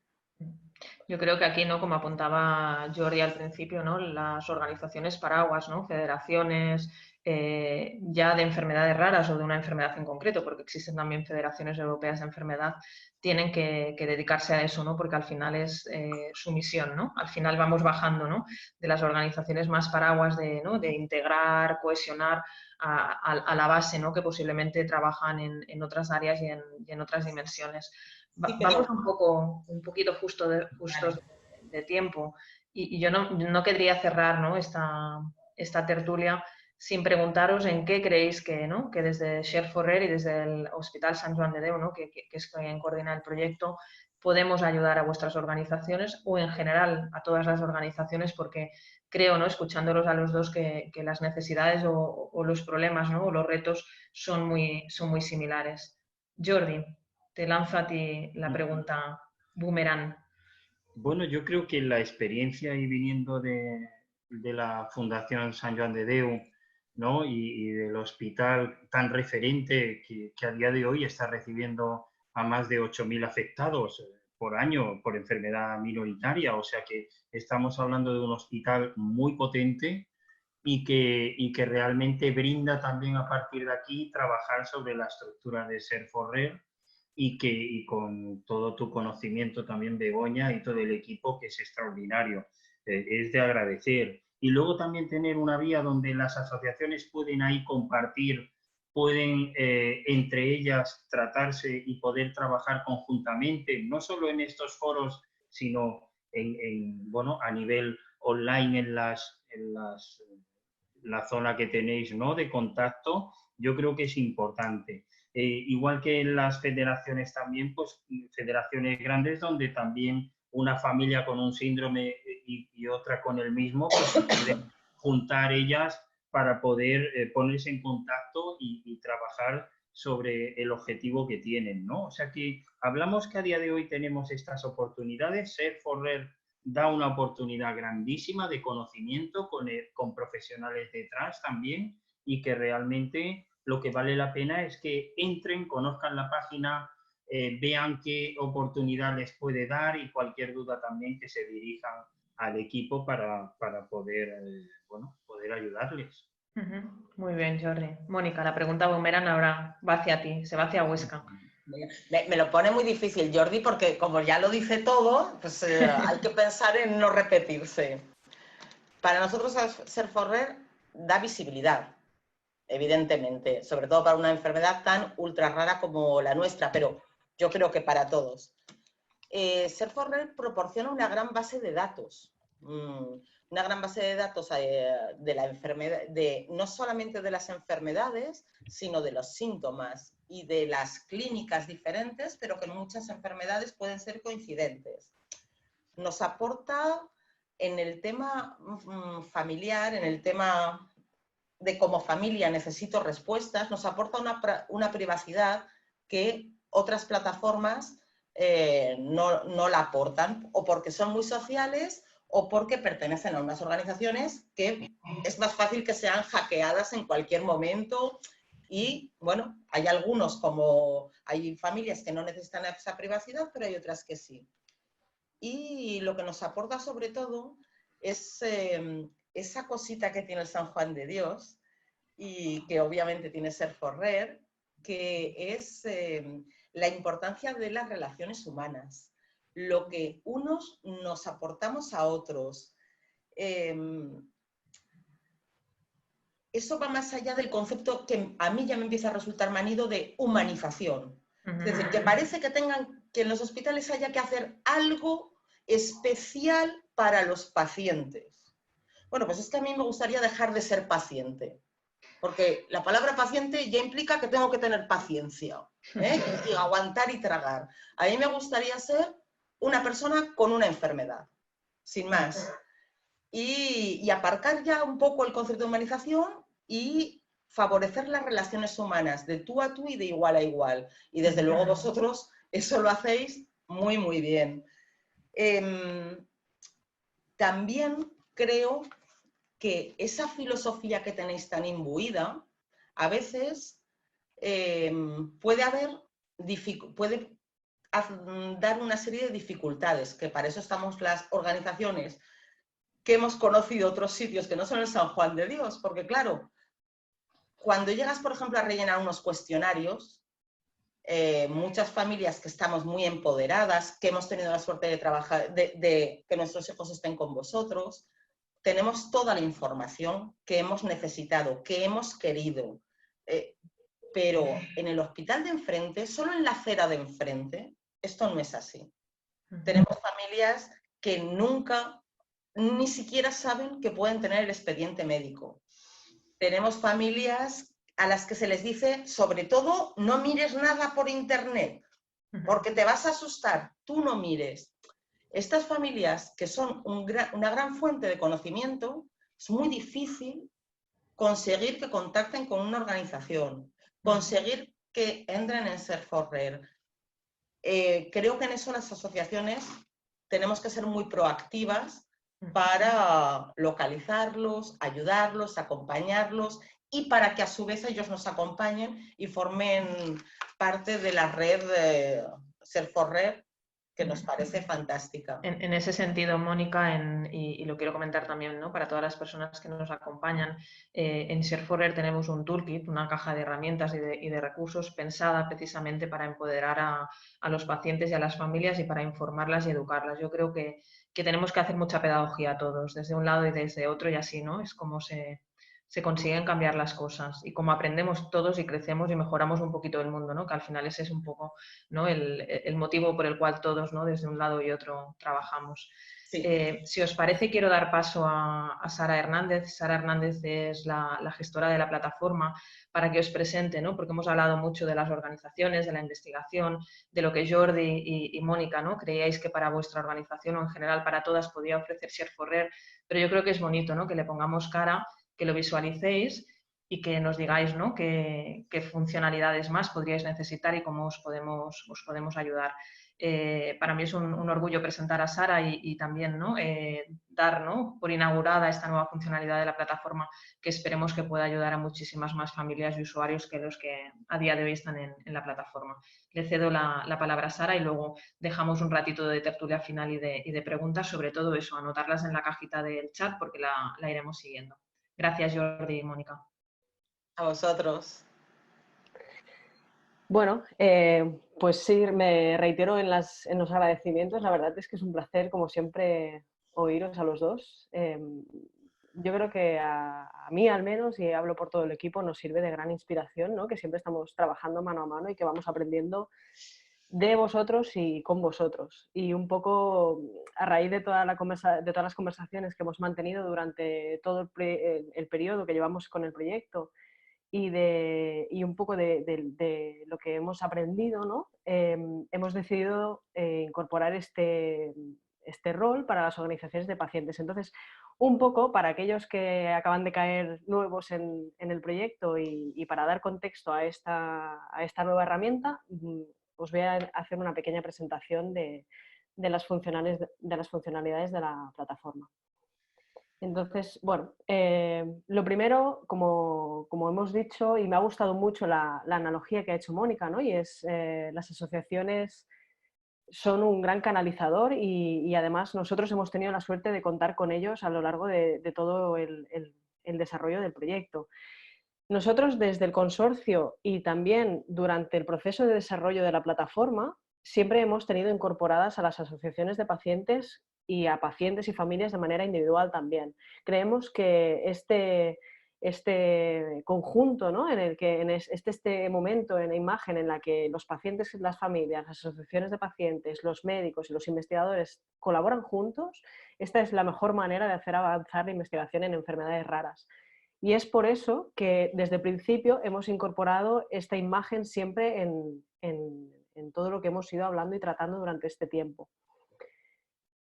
S1: Yo creo que aquí, ¿no? Como apuntaba Jordi al principio, ¿no? Las organizaciones paraguas, ¿no? Federaciones ya de enfermedades raras o de una enfermedad en concreto, porque existen también federaciones europeas de enfermedad, tienen que dedicarse a eso, ¿no? Porque al final es su misión, ¿no? Al final vamos bajando, ¿no? De las organizaciones más paraguas ¿no? De integrar, cohesionar a la base, ¿no? Que posiblemente trabajan en otras áreas y en otras dimensiones. Vamos un poquito justos de tiempo y yo no querría cerrar, ¿no? esta tertulia sin preguntaros en qué creéis que, ¿no? Que desde Share for Rare y desde el Hospital Sant Joan de Déu, ¿no? que es quien coordina el proyecto, podemos ayudar a vuestras organizaciones o en general a todas las organizaciones, porque creo, ¿no? Escuchándolos a los dos, que las necesidades o los problemas, ¿no? O los retos son muy similares. Jordi, te lanzo a ti la pregunta boomerang.
S3: Bueno, yo creo que la experiencia y viniendo de la Fundación Sant Joan de Déu, ¿no? y del hospital tan referente que a día de hoy está recibiendo a más de 8.000 afectados por año por enfermedad minoritaria, o sea que estamos hablando de un hospital muy potente y que realmente brinda también a partir de aquí trabajar sobre la estructura de Share for Rare y con todo tu conocimiento también, Begoña, y todo el equipo, que es extraordinario. Es de agradecer. Y luego también tener una vía donde las asociaciones pueden ahí compartir, pueden entre ellas tratarse y poder trabajar conjuntamente, no solo en estos foros, sino bueno, a nivel online en la zona que tenéis, ¿no? De contacto, yo creo que es importante. Igual que en las federaciones también, pues federaciones grandes donde también una familia con un síndrome y otra con el mismo, pues pueden juntar ellas para poder ponerse en contacto y trabajar sobre el objetivo que tienen, ¿no? O sea que hablamos que a día de hoy tenemos estas oportunidades. Share for Rare da una oportunidad grandísima de conocimiento con profesionales detrás también, y que realmente lo que vale la pena es que entren, conozcan la página, vean qué oportunidad les puede dar, y cualquier duda también que se dirijan al equipo para poder, bueno, poder ayudarles.
S1: Muy bien, Jordi. Mónica, la pregunta boomerang ahora va hacia ti, se va hacia Huesca.
S2: Me lo pone muy difícil, Jordi, porque como ya lo dice todo, pues hay que pensar en no repetirse. Para nosotros Share for Rare da visibilidad, evidentemente, sobre todo para una enfermedad tan ultra rara como la nuestra, pero yo creo que para todos. Share for Rare proporciona una gran base de datos. Una gran base de datos de la enfermedad, no solamente de las enfermedades, sino de los síntomas y de las clínicas diferentes, pero que en muchas enfermedades pueden ser coincidentes. Nos aporta en el tema familiar, en el tema de como familia necesito respuestas, nos aporta una privacidad que otras plataformas no la aportan, o porque son muy sociales o porque pertenecen a unas organizaciones que es más fácil que sean hackeadas en cualquier momento. Y bueno, hay algunos, como hay familias que no necesitan esa privacidad, pero hay otras que sí. Y lo que nos aporta sobre todo es esa cosita que tiene el San Juan de Dios y que obviamente tiene Ser Forrer, que es la importancia de las relaciones humanas, lo que unos nos aportamos a otros. Eso va más allá del concepto que a mí ya me empieza a resultar manido de humanización. Es decir, que parece que en los hospitales haya que hacer algo especial para los pacientes. Bueno, pues es que a mí me gustaría dejar de ser paciente, porque la palabra paciente ya implica que tengo que tener paciencia, y aguantar y tragar. A mí me gustaría ser una persona con una enfermedad, sin más. Y aparcar ya un poco el concepto de humanización y favorecer las relaciones humanas de tú a tú y de igual a igual. Y desde luego vosotros eso lo hacéis muy, muy bien. También creo que esa filosofía que tenéis tan imbuida, a veces puede dar una serie de dificultades, que para eso estamos las organizaciones que hemos conocido otros sitios que no son el San Juan de Dios, porque claro, cuando llegas, por ejemplo, a rellenar unos cuestionarios, muchas familias que estamos muy empoderadas, que hemos tenido la suerte de trabajar, de que nuestros hijos estén con vosotros, tenemos toda la información que hemos necesitado, que hemos querido, pero en el hospital de enfrente, solo en la acera de enfrente, esto no es así. Tenemos familias que nunca, ni siquiera saben que pueden tener el expediente médico. Tenemos familias a las que se les dice, sobre todo, no mires nada por internet, porque te vas a asustar, tú no mires. Estas familias, que son una gran fuente de conocimiento, es muy difícil conseguir que contacten con una organización, conseguir que entren en Ser Forrer. Creo que en eso las asociaciones tenemos que ser muy proactivas para localizarlos, ayudarlos, acompañarlos y para que a su vez ellos nos acompañen y formen parte de la red de Ser Forrer, que nos parece fantástica.
S1: En ese sentido, Mónica, y lo quiero comentar también, ¿no?, para todas las personas que nos acompañan, en Ser Forrer tenemos un toolkit, una caja de herramientas y de recursos pensada precisamente para empoderar a los pacientes y a las familias y para informarlas y educarlas. Yo creo que tenemos que hacer mucha pedagogía a todos, desde un lado y desde otro, y así, ¿no?, es como se consiguen cambiar las cosas y como aprendemos todos y crecemos y mejoramos un poquito el mundo, ¿no?, que al final ese es un poco, ¿no?, el motivo por el cual todos, ¿no?, desde un lado y otro trabajamos.
S2: Sí.
S1: Si os parece, quiero dar paso a Sara Hernández. Sara Hernández es la gestora de la plataforma, para que os presente, ¿no?, porque hemos hablado mucho de las organizaciones, de la investigación, de lo que Jordi y Mónica, ¿no?, creíais que para vuestra organización o en general para todas podía ofrecer Ser Forrer, pero yo creo que es bonito, ¿no?, que le pongamos cara, que lo visualicéis y que nos digáis, ¿no?, qué funcionalidades más podríais necesitar y cómo os podemos ayudar. Para mí es un orgullo presentar a Sara y también, ¿no?, dar, ¿no?, por inaugurada esta nueva funcionalidad de la plataforma, que esperemos que pueda ayudar a muchísimas más familias y usuarios que los que a día de hoy están en la plataforma. Le cedo la palabra a Sara y luego dejamos un ratito de tertulia final y de preguntas, sobre todo eso, anotarlas en la cajita del chat porque la iremos siguiendo. Gracias, Jordi y Mónica.
S2: A vosotros.
S4: Bueno, pues sí, me reitero en los agradecimientos. La verdad es que es un placer, como siempre, oíros a los dos. Yo creo que a mí, al menos, y hablo por todo el equipo, nos sirve de gran inspiración, ¿no?, que siempre estamos trabajando mano a mano y que vamos aprendiendo de vosotros y con vosotros. Y un poco a raíz de todas las conversaciones que hemos mantenido durante todo el periodo que llevamos con el proyecto y un poco de lo que hemos aprendido, ¿no?, hemos decidido incorporar este rol para las organizaciones de pacientes. Entonces, un poco para aquellos que acaban de caer nuevos en el proyecto y para dar contexto a esta nueva herramienta, os voy a hacer una pequeña presentación de las funcionalidades de la plataforma. Entonces, bueno, lo primero, como hemos dicho, y me ha gustado mucho la analogía que ha hecho Mónica, ¿no? Y es las asociaciones son un gran canalizador y además nosotros hemos tenido la suerte de contar con ellos a lo largo de todo el desarrollo del proyecto. Nosotros desde el consorcio y también durante el proceso de desarrollo de la plataforma siempre hemos tenido incorporadas a las asociaciones de pacientes y a pacientes y familias de manera individual también. Creemos que este conjunto, ¿no? En el que en este momento, en la imagen en la que los pacientes, las familias, las asociaciones de pacientes, los médicos y los investigadores colaboran juntos, esta es la mejor manera de hacer avanzar la investigación en enfermedades raras. Y es por eso que desde el principio hemos incorporado esta imagen siempre en todo lo que hemos ido hablando y tratando durante este tiempo.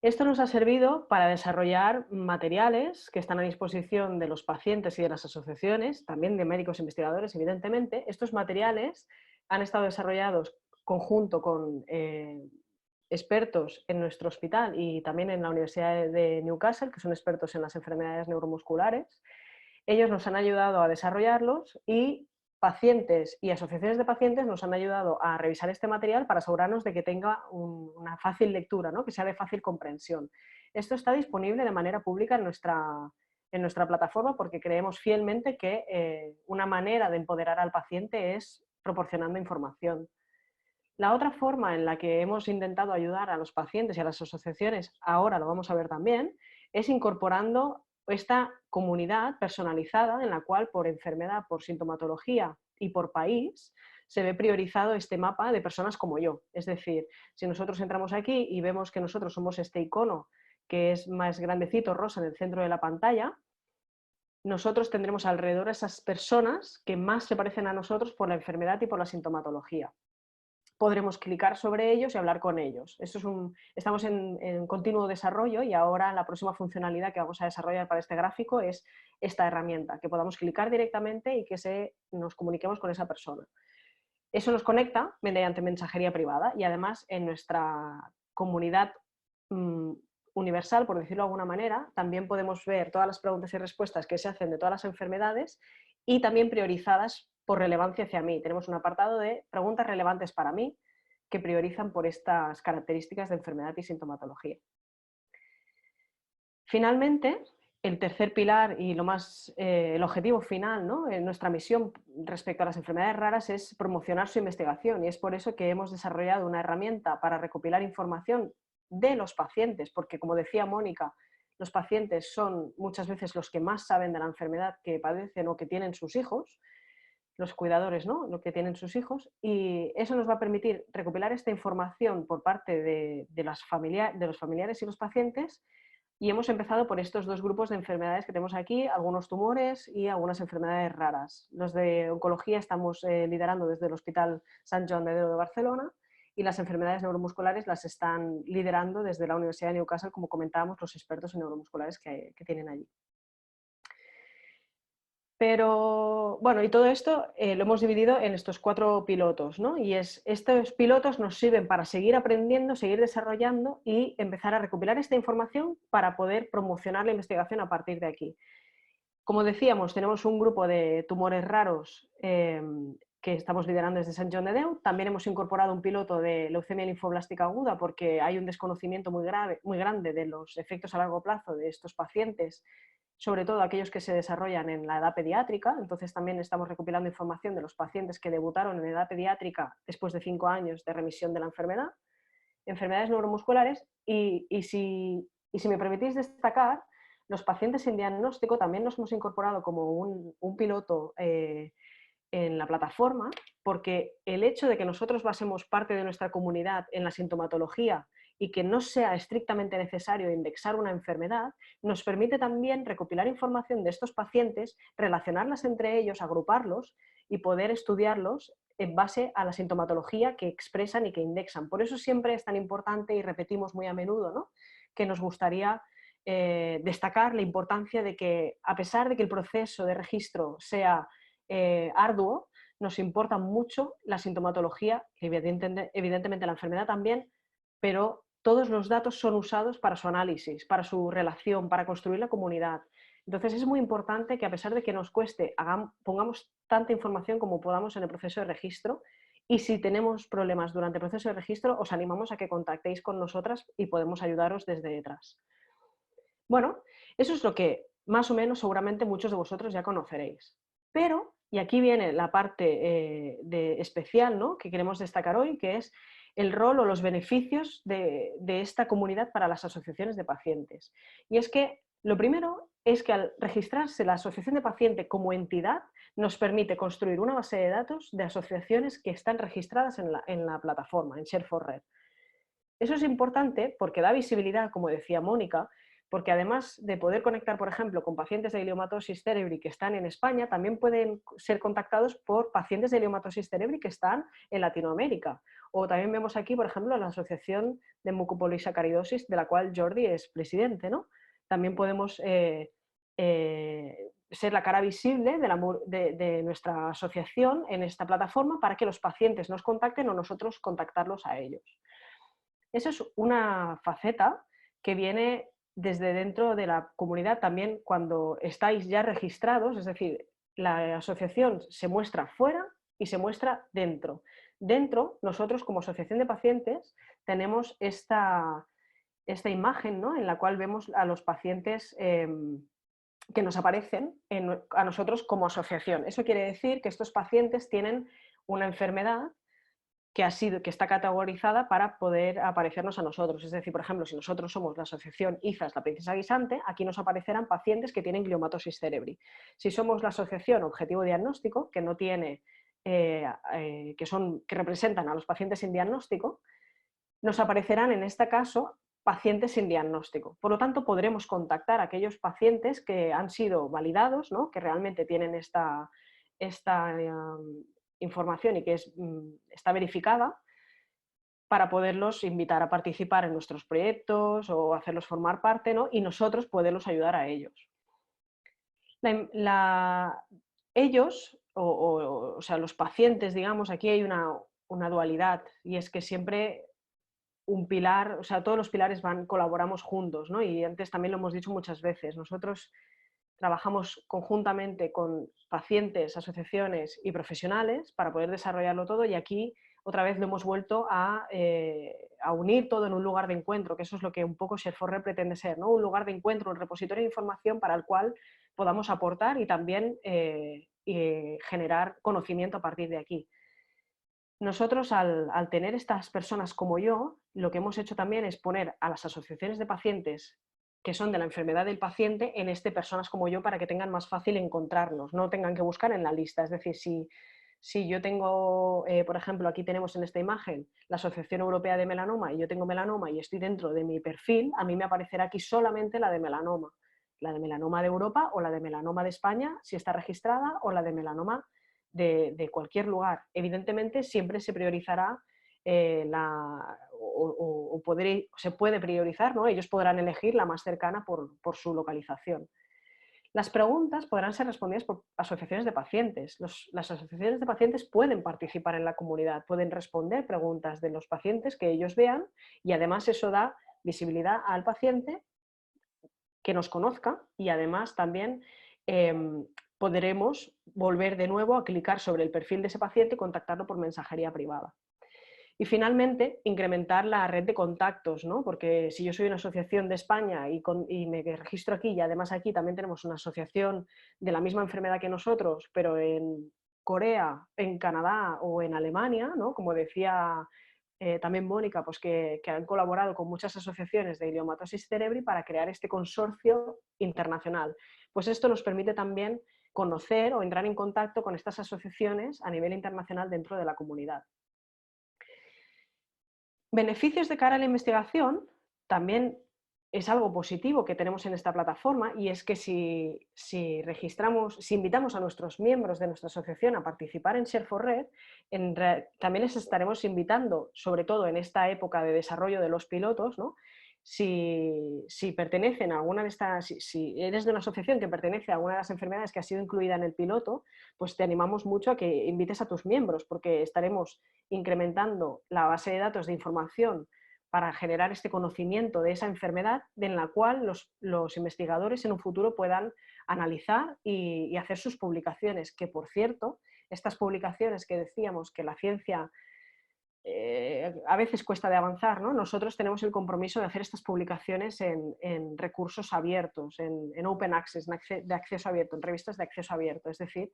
S4: Esto nos ha servido para desarrollar materiales que están a disposición de los pacientes y de las asociaciones, también de médicos e investigadores, evidentemente. Estos materiales han estado desarrollados conjunto con expertos en nuestro hospital y también en la Universidad de Newcastle, que son expertos en las enfermedades neuromusculares. Ellos nos han ayudado a desarrollarlos y pacientes y asociaciones de pacientes nos han ayudado a revisar este material para asegurarnos de que tenga una fácil lectura, ¿no? Que sea de fácil comprensión. Esto está disponible de manera pública en nuestra plataforma porque creemos fielmente que una manera de empoderar al paciente es proporcionando información. La otra forma en la que hemos intentado ayudar a los pacientes y a las asociaciones, ahora lo vamos a ver también, es incorporando esta comunidad personalizada en la cual por enfermedad, por sintomatología y por país se ve priorizado este mapa de personas como yo. Es decir, si nosotros entramos aquí y vemos que nosotros somos este icono que es más grandecito, rosa, en el centro de la pantalla, nosotros tendremos alrededor a esas personas que más se parecen a nosotros por la enfermedad y por la sintomatología. Podremos clicar sobre ellos y hablar con ellos. Estamos en continuo desarrollo y ahora la próxima funcionalidad que vamos a desarrollar para este gráfico es esta herramienta, que podamos clicar directamente y que nos comuniquemos con esa persona. Eso nos conecta mediante mensajería privada y además en nuestra comunidad universal, por decirlo de alguna manera, también podemos ver todas las preguntas y respuestas que se hacen de todas las enfermedades y también priorizadas por relevancia hacia mí. Tenemos un apartado de preguntas relevantes para mí que priorizan por estas características de enfermedad y sintomatología. Finalmente, el tercer pilar y el objetivo final, ¿no? En nuestra misión respecto a las enfermedades raras es promocionar su investigación y es por eso que hemos desarrollado una herramienta para recopilar información de los pacientes, porque como decía Mónica, los pacientes son muchas veces los que más saben de la enfermedad que padecen o que tienen sus hijos, los cuidadores, ¿no? Lo que tienen sus hijos, y eso nos va a permitir recopilar esta información por parte de los familiares y los pacientes, y hemos empezado por estos dos grupos de enfermedades que tenemos aquí, algunos tumores y algunas enfermedades raras. Los de oncología estamos liderando desde el Hospital Sant Joan de Déu de Barcelona y las enfermedades neuromusculares las están liderando desde la Universidad de Newcastle, como comentábamos, los expertos en neuromusculares que tienen allí. Pero bueno, y todo esto lo hemos dividido en estos 4 pilotos, ¿no? Y estos pilotos nos sirven para seguir aprendiendo, seguir desarrollando y empezar a recopilar esta información para poder promocionar la investigación a partir de aquí. Como decíamos, tenemos un grupo de tumores raros que estamos liderando desde Sant Joan de Déu. También hemos incorporado un piloto de leucemia linfoblástica aguda porque hay un desconocimiento muy grande de los efectos a largo plazo de estos pacientes, sobre todo aquellos que se desarrollan en la edad pediátrica. Entonces también estamos recopilando información de los pacientes que debutaron en edad pediátrica después de 5 años de remisión de la enfermedad, enfermedades neuromusculares y si me permitís destacar, los pacientes sin diagnóstico también los hemos incorporado como un piloto en la plataforma, porque el hecho de que nosotros basemos parte de nuestra comunidad en la sintomatología y que no sea estrictamente necesario indexar una enfermedad, nos permite también recopilar información de estos pacientes, relacionarlas entre ellos, agruparlos y poder estudiarlos en base a la sintomatología que expresan y que indexan. Por eso siempre es tan importante y repetimos muy a menudo, ¿no?, que nos gustaría destacar la importancia de que, a pesar de que el proceso de registro sea arduo, nos importa mucho la sintomatología, evidentemente la enfermedad también, pero todos los datos son usados para su análisis, para su relación, para construir la comunidad. Entonces es muy importante que, a pesar de que nos cueste, pongamos tanta información como podamos en el proceso de registro, y si tenemos problemas durante el proceso de registro, os animamos a que contactéis con nosotras y podemos ayudaros desde detrás. Bueno, eso es lo que más o menos seguramente muchos de vosotros ya conoceréis. Pero, y aquí viene la parte especial, ¿no?, que queremos destacar hoy, que es el rol o los beneficios de esta comunidad para las asociaciones de pacientes. Y es que lo primero es que, al registrarse la asociación de paciente como entidad, nos permite construir una base de datos de asociaciones que están registradas en la plataforma, en Share4Rare. Eso es importante porque da visibilidad, como decía Mónica, porque además de poder conectar, por ejemplo, con pacientes de gliomatosis cerebri que están en España, también pueden ser contactados por pacientes de gliomatosis cerebri que están en Latinoamérica. O también vemos aquí, por ejemplo, la Asociación de Mucopolisacaridosis, de la cual Jordi es presidente, ¿no? También podemos ser la cara visible de nuestra asociación en esta plataforma para que los pacientes nos contacten o nosotros contactarlos a ellos. Esa es una faceta que viene desde dentro de la comunidad también cuando estáis ya registrados, es decir, la asociación se muestra fuera y se muestra dentro. Dentro, nosotros como asociación de pacientes tenemos esta imagen, ¿no?, en la cual vemos a los pacientes que nos aparecen a nosotros como asociación. Eso quiere decir que estos pacientes tienen una enfermedad que está categorizada para poder aparecernos a nosotros. Es decir, por ejemplo, si nosotros somos la asociación IZAS, la princesa guisante, aquí nos aparecerán pacientes que tienen gliomatosis cerebri. Si somos la asociación Objetivo Diagnóstico, que no tiene, que representan a los pacientes sin diagnóstico, nos aparecerán en este caso pacientes sin diagnóstico. Por lo tanto, podremos contactar a aquellos pacientes que han sido validados, ¿no?, que realmente tienen esta información y que está verificada, para poderlos invitar a participar en nuestros proyectos o hacerlos formar parte, ¿no?, y nosotros poderlos ayudar a ellos. Ellos, o sea, los pacientes, digamos, aquí hay una dualidad, y es que siempre un pilar, o sea, todos los pilares colaboramos juntos, ¿no? Y antes también lo hemos dicho muchas veces, nosotros trabajamos conjuntamente con pacientes, asociaciones y profesionales para poder desarrollarlo todo, y aquí otra vez lo hemos vuelto a unir todo en un lugar de encuentro, que eso es lo que un poco Share4Rare pretende ser, ¿no? Un lugar de encuentro, un repositorio de información para el cual podamos aportar y también generar conocimiento a partir de aquí. Nosotros, al tener estas personas como yo, lo que hemos hecho también es poner a las asociaciones de pacientes que son de la enfermedad del paciente en personas como yo, para que tengan más fácil encontrarnos, no tengan que buscar en la lista. Es decir, si yo tengo, por ejemplo, aquí tenemos en esta imagen la Asociación Europea de Melanoma y yo tengo melanoma y estoy dentro de mi perfil, a mí me aparecerá aquí solamente la de melanoma de Europa, o la de melanoma de España, si está registrada, o la de melanoma de cualquier lugar. Evidentemente siempre se priorizará se puede priorizar, ¿no? Ellos podrán elegir la más cercana por su localización. Las preguntas podrán ser respondidas por asociaciones de pacientes. Las asociaciones de pacientes pueden participar en la comunidad, pueden responder preguntas de los pacientes que ellos vean, y además eso da visibilidad al paciente, que nos conozca, y además también podremos volver de nuevo a clicar sobre el perfil de ese paciente y contactarlo por mensajería privada. Y finalmente, incrementar la red de contactos, ¿no? Porque si yo soy una asociación de España y me registro aquí, y además aquí también tenemos una asociación de la misma enfermedad que nosotros, pero en Corea, en Canadá o en Alemania, ¿no?, como decía también Mónica, pues que han colaborado con muchas asociaciones de gliomatosis cerebri para crear este consorcio internacional. Pues esto nos permite también conocer o entrar en contacto con estas asociaciones a nivel internacional dentro de la comunidad. Beneficios de cara a la investigación también es algo positivo que tenemos en esta plataforma, y es que si invitamos a nuestros miembros de nuestra asociación a participar en Share4Rare, también les estaremos invitando, sobre todo en esta época de desarrollo de los pilotos, ¿no?, Si pertenecen a alguna de estas, si eres de una asociación que pertenece a alguna de las enfermedades que ha sido incluida en el piloto, pues te animamos mucho a que invites a tus miembros, porque estaremos incrementando la base de datos de información para generar este conocimiento de esa enfermedad, en la cual los investigadores en un futuro puedan analizar y hacer sus publicaciones, que por cierto, estas publicaciones que decíamos que la ciencia a veces cuesta de avanzar, ¿no? Nosotros tenemos el compromiso de hacer estas publicaciones en recursos abiertos, en open access, de acceso abierto, en revistas de acceso abierto. Es decir,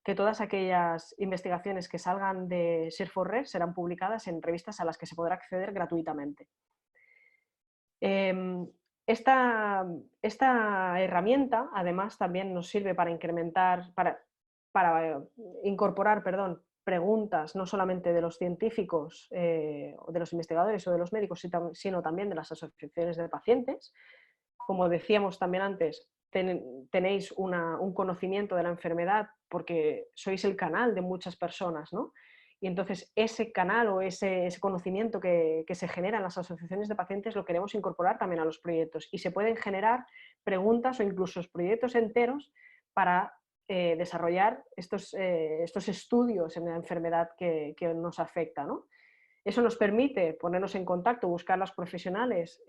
S4: que todas aquellas investigaciones que salgan de Share4Rare serán publicadas en revistas a las que se podrá acceder gratuitamente. Esta herramienta, además, también nos sirve para incorporar, preguntas no solamente de los científicos o de los investigadores o de los médicos, sino también de las asociaciones de pacientes. Como decíamos también antes, tenéis un conocimiento de la enfermedad porque sois el canal de muchas personas, ¿no? Y entonces ese canal o ese conocimiento que se genera en las asociaciones de pacientes lo queremos incorporar también a los proyectos, y se pueden generar preguntas o incluso proyectos enteros para desarrollar estos estudios en la enfermedad que nos afecta, ¿no? Eso nos permite ponernos en contacto, buscar a los profesionales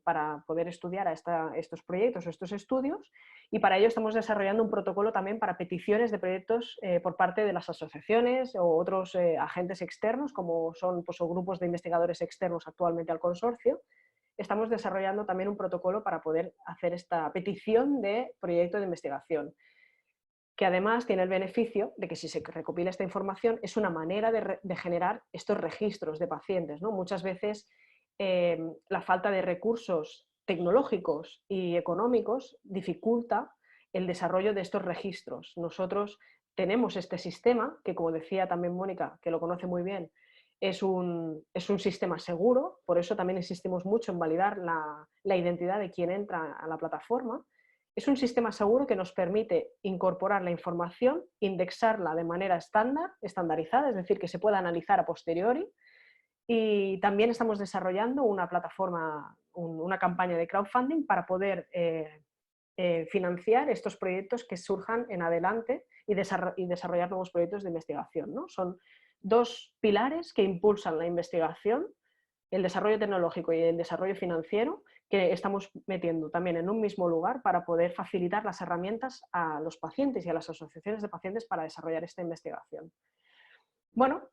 S4: para poder estudiar estos proyectos o estos estudios, y para ello estamos desarrollando un protocolo también para peticiones de proyectos por parte de las asociaciones o otros agentes externos, como son pues, o grupos de investigadores externos actualmente al consorcio. Estamos desarrollando también un protocolo para poder hacer esta petición de proyecto de investigación, que además tiene el beneficio de que si se recopila esta información es una manera de generar estos registros de pacientes, ¿no? Muchas veces la falta de recursos tecnológicos y económicos dificulta el desarrollo de estos registros. Nosotros tenemos este sistema, que como decía también Mónica, que lo conoce muy bien, es un sistema seguro, por eso también insistimos mucho en validar la identidad de quien entra a la plataforma. Es un sistema seguro que nos permite incorporar la información, indexarla de manera estandarizada, es decir, que se pueda analizar a posteriori, y también estamos desarrollando una plataforma, una campaña de crowdfunding para poder financiar estos proyectos que surjan en adelante y desarrollar nuevos proyectos de investigación, ¿no? Son dos pilares que impulsan la investigación, el desarrollo tecnológico y el desarrollo financiero, que estamos metiendo también en un mismo lugar para poder facilitar las herramientas a los pacientes y a las asociaciones de pacientes para desarrollar esta investigación. Bueno,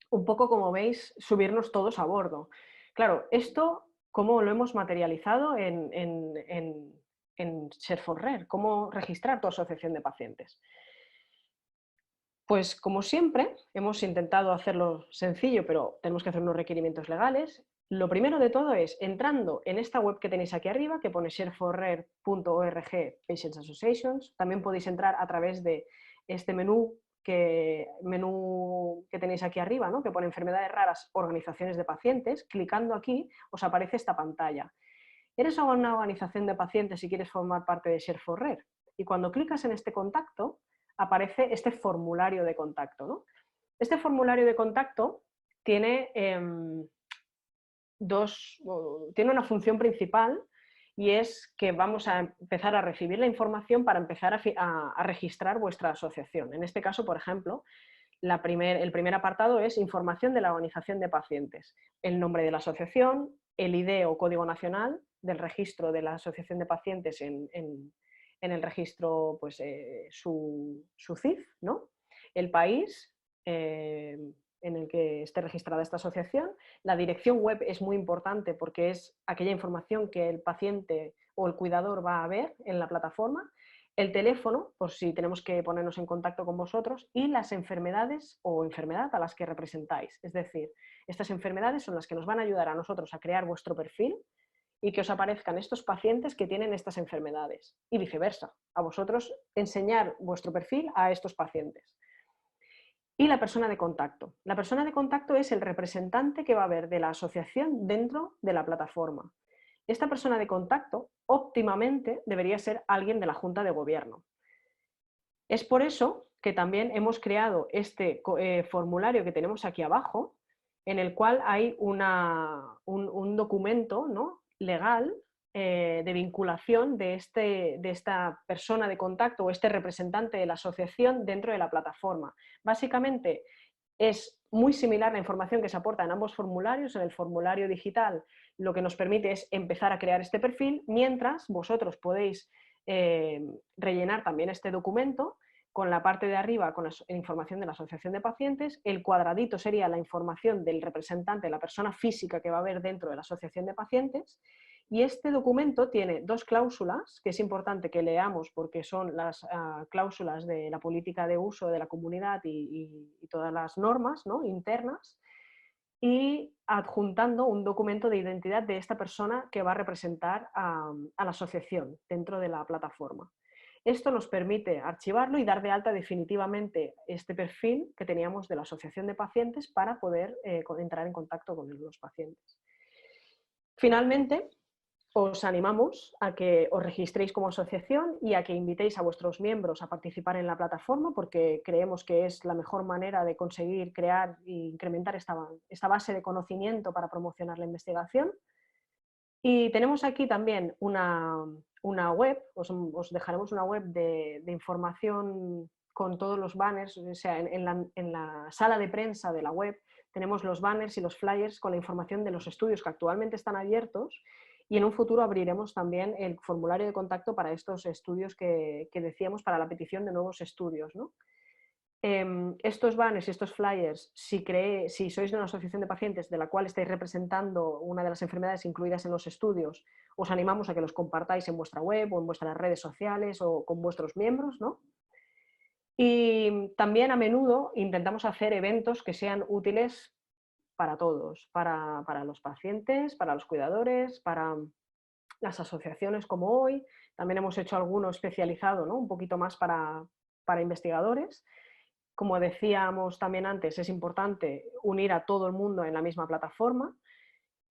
S4: un poco como veis, subirnos todos a bordo. Claro, esto, ¿cómo lo hemos materializado en Share4Rare? ¿Cómo registrar tu asociación de pacientes? Pues como siempre, hemos intentado hacerlo sencillo, pero tenemos que hacer unos requerimientos legales. Lo primero de todo es entrando en esta web que tenéis aquí arriba, que pone share4rare.org Patients Associations. También podéis entrar a través de este menú que tenéis aquí arriba, ¿no? Que pone enfermedades raras, organizaciones de pacientes. Clicando aquí os aparece esta pantalla. ¿Eres una organización de pacientes y quieres formar parte de Share4Rare? Y cuando clicas en este contacto, aparece este formulario de contacto, ¿no? Este formulario de contacto tiene, tiene una función principal, y es que vamos a empezar a recibir la información para empezar a registrar vuestra asociación. En este caso, por ejemplo, el primer apartado es información de la organización de pacientes, el nombre de la asociación, el ID o código nacional del registro de la asociación de pacientes en el registro, pues, su CIF, ¿no? El país en el que esté registrada esta asociación. La dirección web es muy importante porque es aquella información que el paciente o el cuidador va a ver en la plataforma. El teléfono, por si tenemos que ponernos en contacto con vosotros, y las enfermedades o enfermedad a las que representáis. Es decir, estas enfermedades son las que nos van a ayudar a nosotros a crear vuestro perfil y que os aparezcan estos pacientes que tienen estas enfermedades, y viceversa, a vosotros enseñar vuestro perfil a estos pacientes. Y la persona de contacto. La persona de contacto es el representante que va a haber de la asociación dentro de la plataforma. Esta persona de contacto óptimamente debería ser alguien de la Junta de Gobierno. Es por eso que también hemos creado este formulario que tenemos aquí abajo, en el cual hay un documento, ¿no?, legal de vinculación de esta persona de contacto o este representante de la asociación dentro de la plataforma. Básicamente es muy similar la información que se aporta en ambos formularios. En el formulario digital lo que nos permite es empezar a crear este perfil, mientras vosotros podéis rellenar también este documento con la parte de arriba con la información de la asociación de pacientes, el cuadradito sería la información del representante, la persona física que va a haber dentro de la asociación de pacientes, y este documento tiene dos cláusulas que es importante que leamos porque son las cláusulas de la política de uso de la comunidad y todas las normas, ¿no?, internas, y adjuntando un documento de identidad de esta persona que va a representar a la asociación dentro de la plataforma. Esto nos permite archivarlo y dar de alta definitivamente este perfil que teníamos de la asociación de pacientes para poder entrar en contacto con los pacientes. Finalmente, os animamos a que os registréis como asociación y a que invitéis a vuestros miembros a participar en la plataforma, porque creemos que es la mejor manera de conseguir crear e incrementar esta base de conocimiento para promocionar la investigación. Y tenemos aquí también una web, os dejaremos una web de información con todos los banners, o sea, en la sala de prensa de la web tenemos los banners y los flyers con la información de los estudios que actualmente están abiertos, y en un futuro abriremos también el formulario de contacto para estos estudios que decíamos, para la petición de nuevos estudios, ¿no? Estos banners y estos flyers, si sois de una asociación de pacientes de la cual estáis representando una de las enfermedades incluidas en los estudios, os animamos a que los compartáis en vuestra web o en vuestras redes sociales o con vuestros miembros, ¿no? Y también a menudo intentamos hacer eventos que sean útiles para todos, para los pacientes, para los cuidadores, para las asociaciones como hoy. También hemos hecho alguno especializado, ¿no?, un poquito más para investigadores. Como decíamos también antes, es importante unir a todo el mundo en la misma plataforma.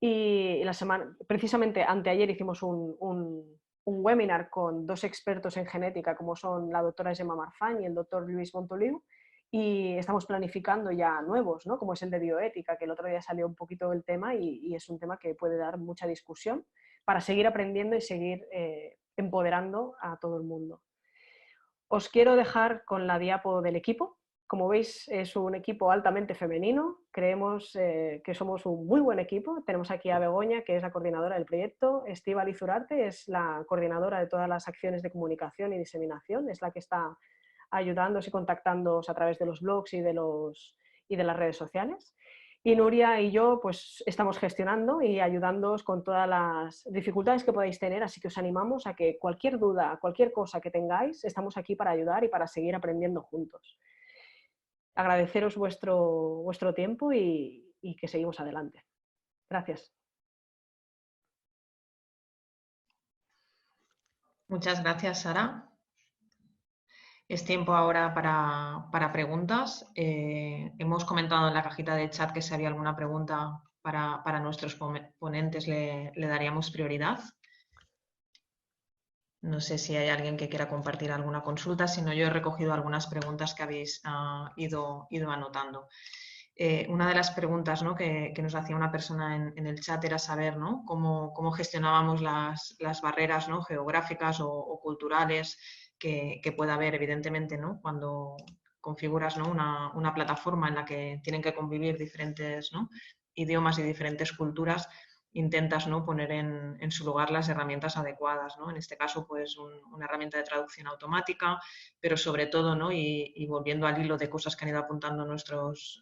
S4: Y precisamente anteayer hicimos un webinar con dos expertos en genética, como son la doctora Gemma Marfany y el doctor Luis Montoliu, y estamos planificando ya nuevos, ¿no?, como es el de bioética, que el otro día salió un poquito el tema y es un tema que puede dar mucha discusión para seguir aprendiendo y seguir empoderando a todo el mundo. Os quiero dejar con la diapo del equipo. Como veis, es un equipo altamente femenino. Creemos que somos un muy buen equipo. Tenemos aquí a Begoña, que es la coordinadora del proyecto. Estíbaliz Urarte es la coordinadora de todas las acciones de comunicación y diseminación. Es la que está ayudándoos y contactándoos a través de los blogs y de las redes sociales. Y Nuria y yo pues estamos gestionando y ayudándoos con todas las dificultades que podáis tener, así que os animamos a que cualquier duda, cualquier cosa que tengáis, estamos aquí para ayudar y para seguir aprendiendo juntos. Agradeceros vuestro tiempo y que seguimos adelante. Gracias.
S1: Muchas gracias, Sara. Es tiempo ahora para preguntas. Hemos comentado en la cajita de chat que si había alguna pregunta para nuestros ponentes le daríamos prioridad. No sé si hay alguien que quiera compartir alguna consulta, si no, yo he recogido algunas preguntas que habéis ido anotando. Una de las preguntas, ¿no?, que nos hacía una persona en el chat era saber, ¿no?, cómo gestionábamos las barreras, ¿no?, geográficas o culturales que pueda haber, evidentemente, ¿no?, cuando configuras, ¿no?, una plataforma en la que tienen que convivir diferentes, ¿no?, idiomas y diferentes culturas. Intentas, ¿no?, poner en su lugar las herramientas adecuadas, ¿no? En este caso, pues una herramienta de traducción automática, pero sobre todo, ¿no?, y volviendo al hilo de cosas que han ido apuntando nuestros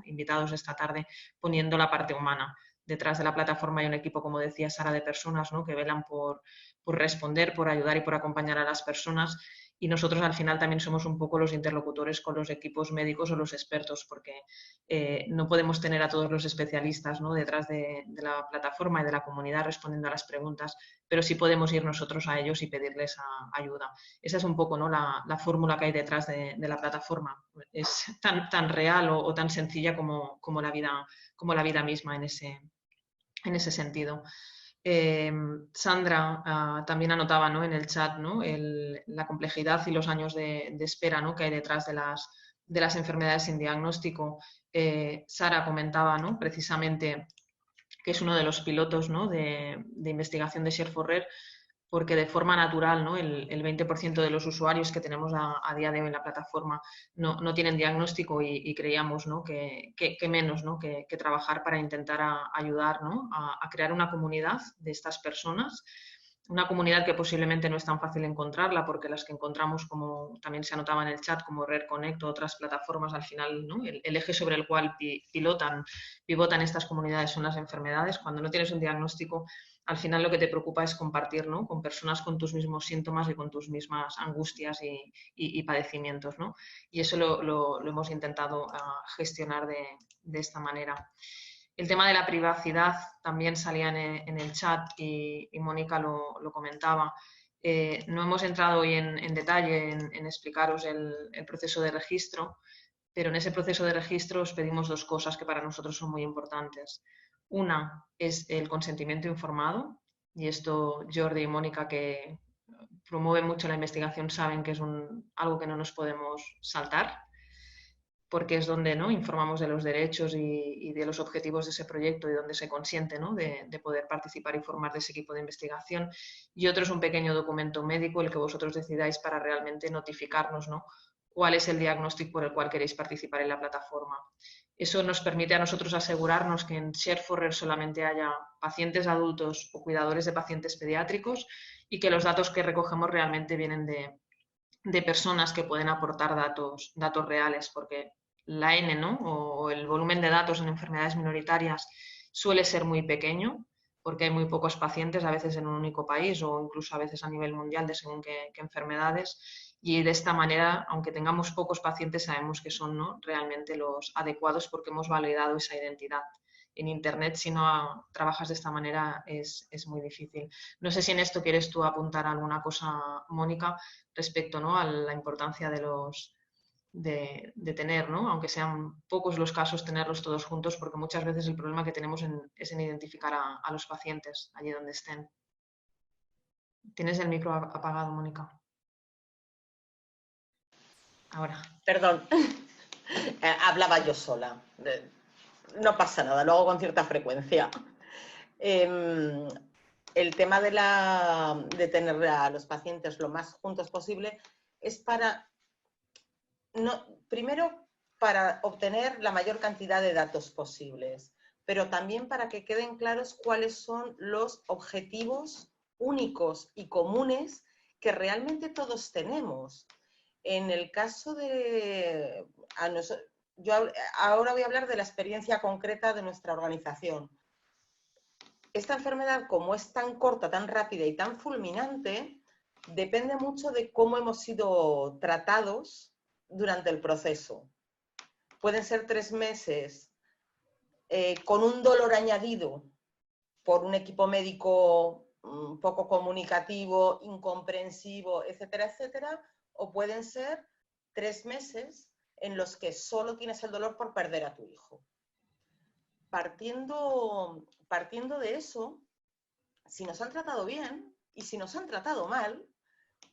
S1: invitados esta tarde, poniendo la parte humana. Detrás de la plataforma hay un equipo, como decía Sara, de personas, ¿no?, que velan por responder, por ayudar y por acompañar a las personas. Y nosotros al final también somos un poco los interlocutores con los equipos médicos o los expertos, porque no podemos tener a todos los especialistas, ¿no?, detrás de la plataforma y de la comunidad respondiendo a las preguntas, pero sí podemos ir nosotros a ellos y pedirles ayuda. Esa es un poco, ¿no?, la fórmula que hay detrás de la plataforma. Es tan real o tan sencilla como la vida misma en ese sentido. Sandra también anotaba, ¿no?, en el chat, ¿no?, la complejidad y los años de espera, ¿no?, que hay detrás de las enfermedades sin diagnóstico. Sara comentaba, ¿no?, precisamente que es uno de los pilotos, ¿no?, de investigación de Share4Rare, porque de forma natural, ¿no?, el 20% de los usuarios que tenemos a día de hoy en la plataforma no tienen diagnóstico y creíamos, ¿no?, que menos, ¿no?, que trabajar para intentar ayudar, ¿no?, a crear una comunidad de estas personas. Una comunidad que posiblemente no es tan fácil encontrarla, porque las que encontramos, como también se anotaba en el chat, como Rare Connect o otras plataformas, al final, ¿no?, el eje sobre el cual pivotan estas comunidades son las enfermedades. Cuando no tienes un diagnóstico, al final lo que te preocupa es compartir, ¿no?, con personas con tus mismos síntomas y con tus mismas angustias y padecimientos, ¿no? Y eso lo hemos intentado gestionar de esta manera. El tema de la privacidad también salía en el chat y Mónica lo comentaba. No hemos entrado hoy en detalle en explicaros el proceso de registro, pero en ese proceso de registro os pedimos dos cosas que para nosotros son muy importantes. Una es el consentimiento informado, y esto Jordi y Mónica, que promueven mucho la investigación, saben que es algo que no nos podemos saltar, porque es donde, ¿no?, informamos de los derechos y de los objetivos de ese proyecto y donde se consiente, ¿no?, de poder participar y formar de ese equipo de investigación. Y otro es un pequeño documento médico, el que vosotros decidáis, para realmente notificarnos, ¿no?, cuál es el diagnóstico por el cual queréis participar en la plataforma. Eso nos permite a nosotros asegurarnos que en Share4Rare solamente haya pacientes adultos o cuidadores de pacientes pediátricos y que los datos que recogemos realmente vienen de personas que pueden aportar datos reales, porque la N, ¿no?, o el volumen de datos en enfermedades minoritarias suele ser muy pequeño, porque hay muy pocos pacientes, a veces en un único país o incluso a veces a nivel mundial de según qué enfermedades, y de esta manera, aunque tengamos pocos pacientes, sabemos que son, ¿no?, realmente los adecuados porque hemos validado esa identidad. En Internet, si no trabajas de esta manera, es muy difícil. No sé si en esto quieres tú apuntar alguna cosa, Mónica, respecto, ¿no?, a la importancia de tener, ¿no?, aunque sean pocos los casos, tenerlos todos juntos, porque muchas veces el problema que tenemos es en identificar a los pacientes allí donde estén. ¿Tienes el micro apagado, Mónica? Ahora.
S2: Perdón, hablaba yo sola. No pasa nada, lo hago con cierta frecuencia. El tema de tener a los pacientes lo más juntos posible es primero para obtener la mayor cantidad de datos posibles, pero también para que queden claros cuáles son los objetivos únicos y comunes que realmente todos tenemos. En el caso de... Yo ahora voy a hablar de la experiencia concreta de nuestra organización. Esta enfermedad, como es tan corta, tan rápida y tan fulminante, depende mucho de cómo hemos sido tratados durante el proceso. Pueden ser 3 meses con un dolor añadido por un equipo médico poco comunicativo, incomprensivo, etcétera, etcétera, o pueden ser 3 meses en los que solo tienes el dolor por perder a tu hijo. Partiendo de eso, si nos han tratado bien y si nos han tratado mal,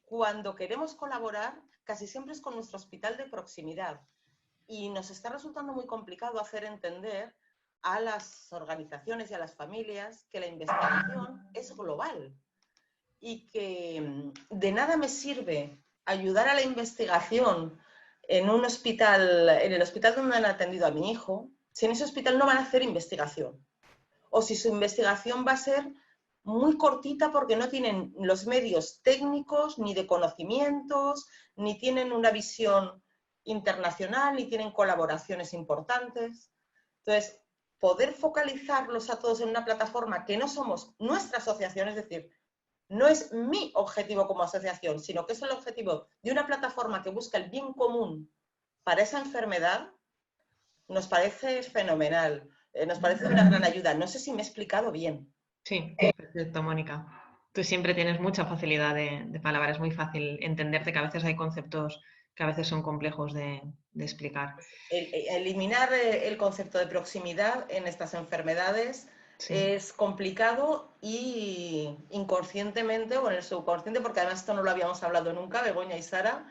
S2: cuando queremos colaborar, casi siempre es con nuestro hospital de proximidad. Y nos está resultando muy complicado hacer entender a las organizaciones y a las familias que la investigación es global y que de nada me sirve ayudar a la investigación en un hospital, en el hospital donde han atendido a mi hijo, si en ese hospital no van a hacer investigación. O si su investigación va a ser muy cortita porque no tienen los medios técnicos, ni de conocimientos, ni tienen una visión internacional, ni tienen colaboraciones importantes. Entonces, poder focalizarlos a todos en una plataforma que no somos nuestra asociación, es decir, no es mi objetivo como asociación, sino que es el objetivo de una plataforma que busca el bien común para esa enfermedad, nos parece fenomenal, nos parece una gran ayuda. No sé si me he explicado bien.
S1: Sí, perfecto, Mónica. Tú siempre tienes mucha facilidad de palabra, es muy fácil entenderte, que a veces hay conceptos que a veces son complejos de explicar.
S2: Eliminar el concepto de proximidad en estas enfermedades es complicado y inconscientemente o en el subconsciente, porque además esto no lo habíamos hablado nunca, Begoña y Sara,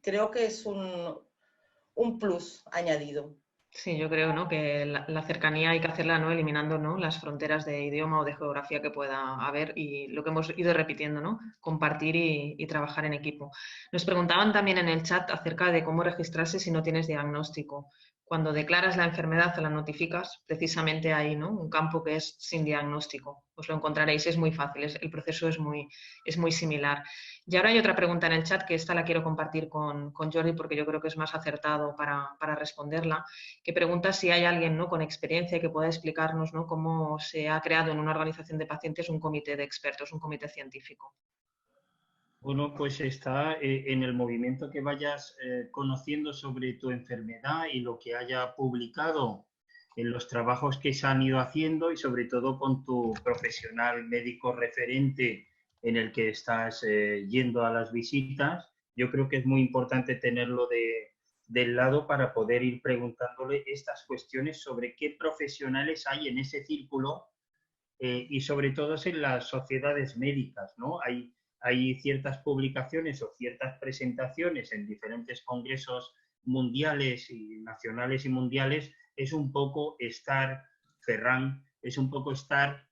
S2: creo que es un plus añadido.
S1: Sí, yo creo, ¿no?, que la cercanía hay que hacerla, ¿no?, eliminando, ¿no?, las fronteras de idioma o de geografía que pueda haber, y lo que hemos ido repitiendo, ¿no?, compartir y trabajar en equipo. Nos preguntaban también en el chat acerca de cómo registrarse si no tienes diagnóstico. Cuando declaras la enfermedad o la notificas, precisamente hay, ¿no?, un campo que es sin diagnóstico. Os lo encontraréis, es muy fácil, el proceso es muy similar. Y ahora hay otra pregunta en el chat, que esta la quiero compartir con Jordi porque yo creo que es más acertado para responderla, que pregunta si hay alguien, ¿no?, con experiencia que pueda explicarnos, ¿no?, cómo se ha creado en una organización de pacientes un comité de expertos, un comité científico.
S3: Bueno, pues está en el movimiento que vayas conociendo sobre tu enfermedad y lo que haya publicado en los trabajos que se han ido haciendo, y sobre todo con tu profesional médico referente en el que estás yendo a las visitas. Yo creo que es muy importante tenerlo del lado para poder ir preguntándole estas cuestiones sobre qué profesionales hay en ese círculo, y sobre todo en las sociedades médicas, ¿no? Hay ciertas publicaciones o ciertas presentaciones en diferentes congresos mundiales y nacionales y mundiales. Es un poco estar, Ferran, es un poco estar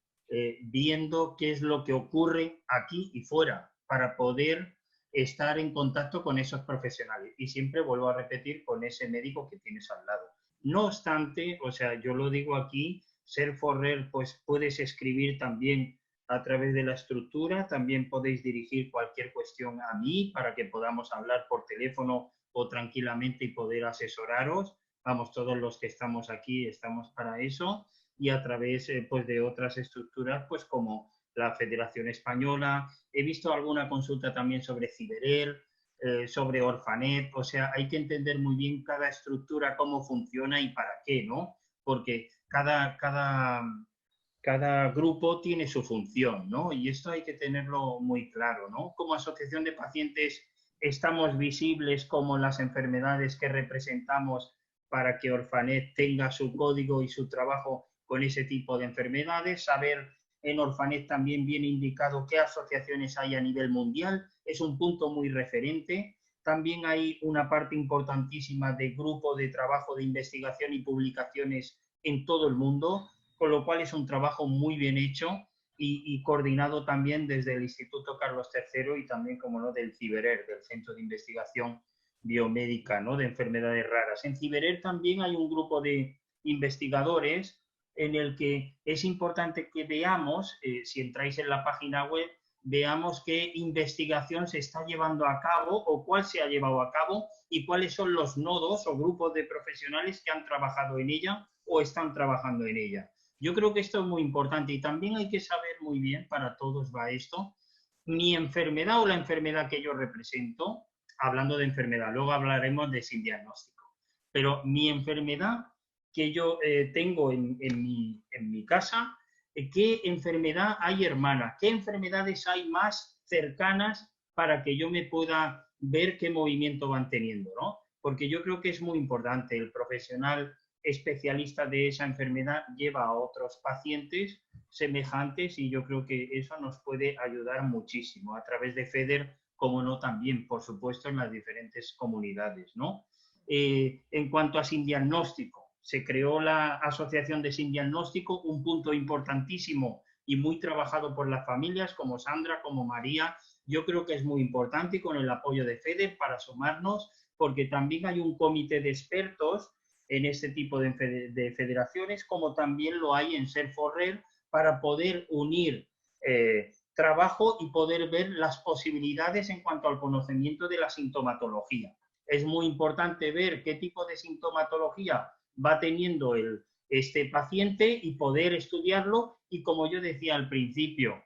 S3: viendo qué es lo que ocurre aquí y fuera para poder estar en contacto con esos profesionales. Y siempre vuelvo a repetir, con ese médico que tienes al lado. No obstante, o sea, yo lo digo aquí, Ser Forrer, pues puedes escribir también a través de la estructura, también podéis dirigir cualquier cuestión a mí para que podamos hablar por teléfono o tranquilamente y poder asesoraros. Vamos, todos los que estamos aquí estamos para eso, y a través pues de otras estructuras, pues como la Federación Española. He visto alguna consulta también sobre Ciberer, sobre Orfanet. O sea, hay que entender muy bien cada estructura, cómo funciona y para qué, ¿no? Porque cada grupo tiene su función, ¿no? Y esto hay que tenerlo muy claro, ¿no? Como asociación de pacientes estamos visibles como las enfermedades que representamos para que Orfanet tenga su código y su trabajo con ese tipo de enfermedades. Saber en Orfanet también viene indicado qué asociaciones hay a nivel mundial, es un punto muy referente. También hay una parte importantísima de grupo de trabajo de investigación y publicaciones en todo el mundo, con lo cual es un trabajo muy bien hecho y coordinado también desde el Instituto Carlos III y también, como no, del Ciberer, del Centro de Investigación Biomédica, ¿no?, de enfermedades raras. En Ciberer también hay un grupo de investigadores en el que es importante que veamos, si entráis en la página web, veamos qué investigación se está llevando a cabo o cuál se ha llevado a cabo y cuáles son los nodos o grupos de profesionales que han trabajado en ella o están trabajando en ella. Yo creo que esto es muy importante, y también hay que saber muy bien, para todos va esto, mi enfermedad o la enfermedad que yo represento, hablando de enfermedad, luego hablaremos de sin diagnóstico, pero mi enfermedad que yo tengo en mi casa, qué enfermedad hay hermana, qué enfermedades hay más cercanas para que yo me pueda ver qué movimiento van teniendo, ¿no? Porque yo creo que es muy importante. El profesional especialista de esa enfermedad lleva a otros pacientes semejantes, y yo creo que eso nos puede ayudar muchísimo a través de FEDER, como no también, por supuesto, en las diferentes comunidades, ¿no? En cuanto a sin diagnóstico, se creó la Asociación de Sin Diagnóstico, un punto importantísimo y muy trabajado por las familias como Sandra, como María. Yo creo que es muy importante, y con el apoyo de FEDER para sumarnos, porque también hay un comité de expertos en este tipo de federaciones, como también lo hay en Ser Forrer, para poder unir trabajo y poder ver las posibilidades en cuanto al conocimiento de la sintomatología. Es muy importante ver qué tipo de sintomatología va teniendo este paciente y poder estudiarlo, y, como yo decía al principio,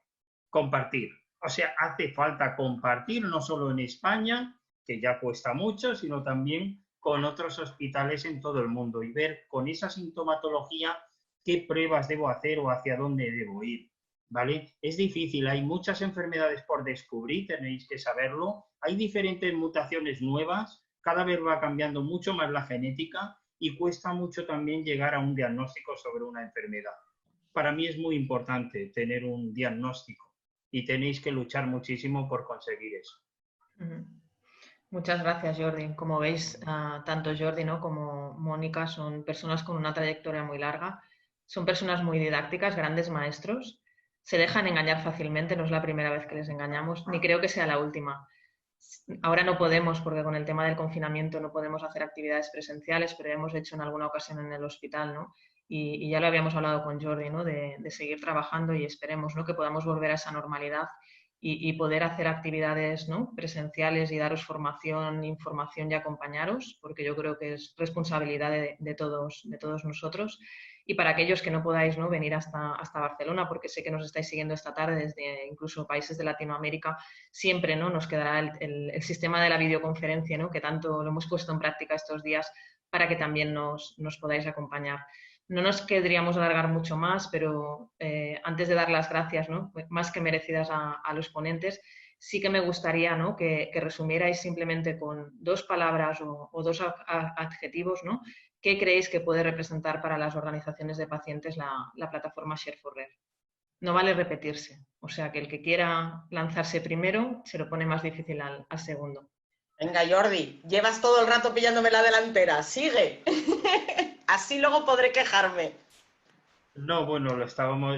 S3: compartir. O sea, hace falta compartir, no solo en España, que ya cuesta mucho, sino también con otros hospitales en todo el mundo, y ver con esa sintomatología qué pruebas debo hacer o hacia dónde debo ir, ¿vale? Es difícil, hay muchas enfermedades por descubrir, tenéis que saberlo, hay diferentes mutaciones nuevas, cada vez va cambiando mucho más la genética y cuesta mucho también llegar a un diagnóstico sobre una enfermedad. Para mí es muy importante tener un diagnóstico y tenéis que luchar muchísimo por conseguir eso.
S1: Muchas gracias, Jordi. Como veis, tanto Jordi, ¿no?, como Mónica son personas con una trayectoria muy larga. Son personas muy didácticas, grandes maestros. Se dejan engañar fácilmente, no es la primera vez que les engañamos, ni creo que sea la última. Ahora no podemos, porque con el tema del confinamiento no podemos hacer actividades presenciales, pero ya hemos hecho en alguna ocasión en el hospital, ¿no? Y ya lo habíamos hablado con Jordi, ¿no?, de seguir trabajando y esperemos, ¿no?, que podamos volver a esa normalidad y poder hacer actividades, ¿no?, presenciales y daros formación, información y acompañaros, porque yo creo que es responsabilidad de todos nosotros. Y para aquellos que no podáis, ¿no?, venir hasta Barcelona, porque sé que nos estáis siguiendo esta tarde desde incluso países de Latinoamérica, siempre, ¿no?, nos quedará el sistema de la videoconferencia, ¿no?, que tanto lo hemos puesto en práctica estos días para que también nos podáis acompañar. No nos querríamos alargar mucho más, pero antes de dar las gracias, ¿no?, más que merecidas a los ponentes, sí que me gustaría, ¿no?, que resumierais simplemente con 2 palabras o 2 adjetivos, ¿no?, qué creéis que puede representar para las organizaciones de pacientes la plataforma Share4Rare. No vale repetirse, o sea que el que quiera lanzarse primero se lo pone más difícil al segundo.
S2: Venga, Jordi, llevas todo el rato pillándome la delantera. Sigue. Así luego podré quejarme.
S3: No, bueno,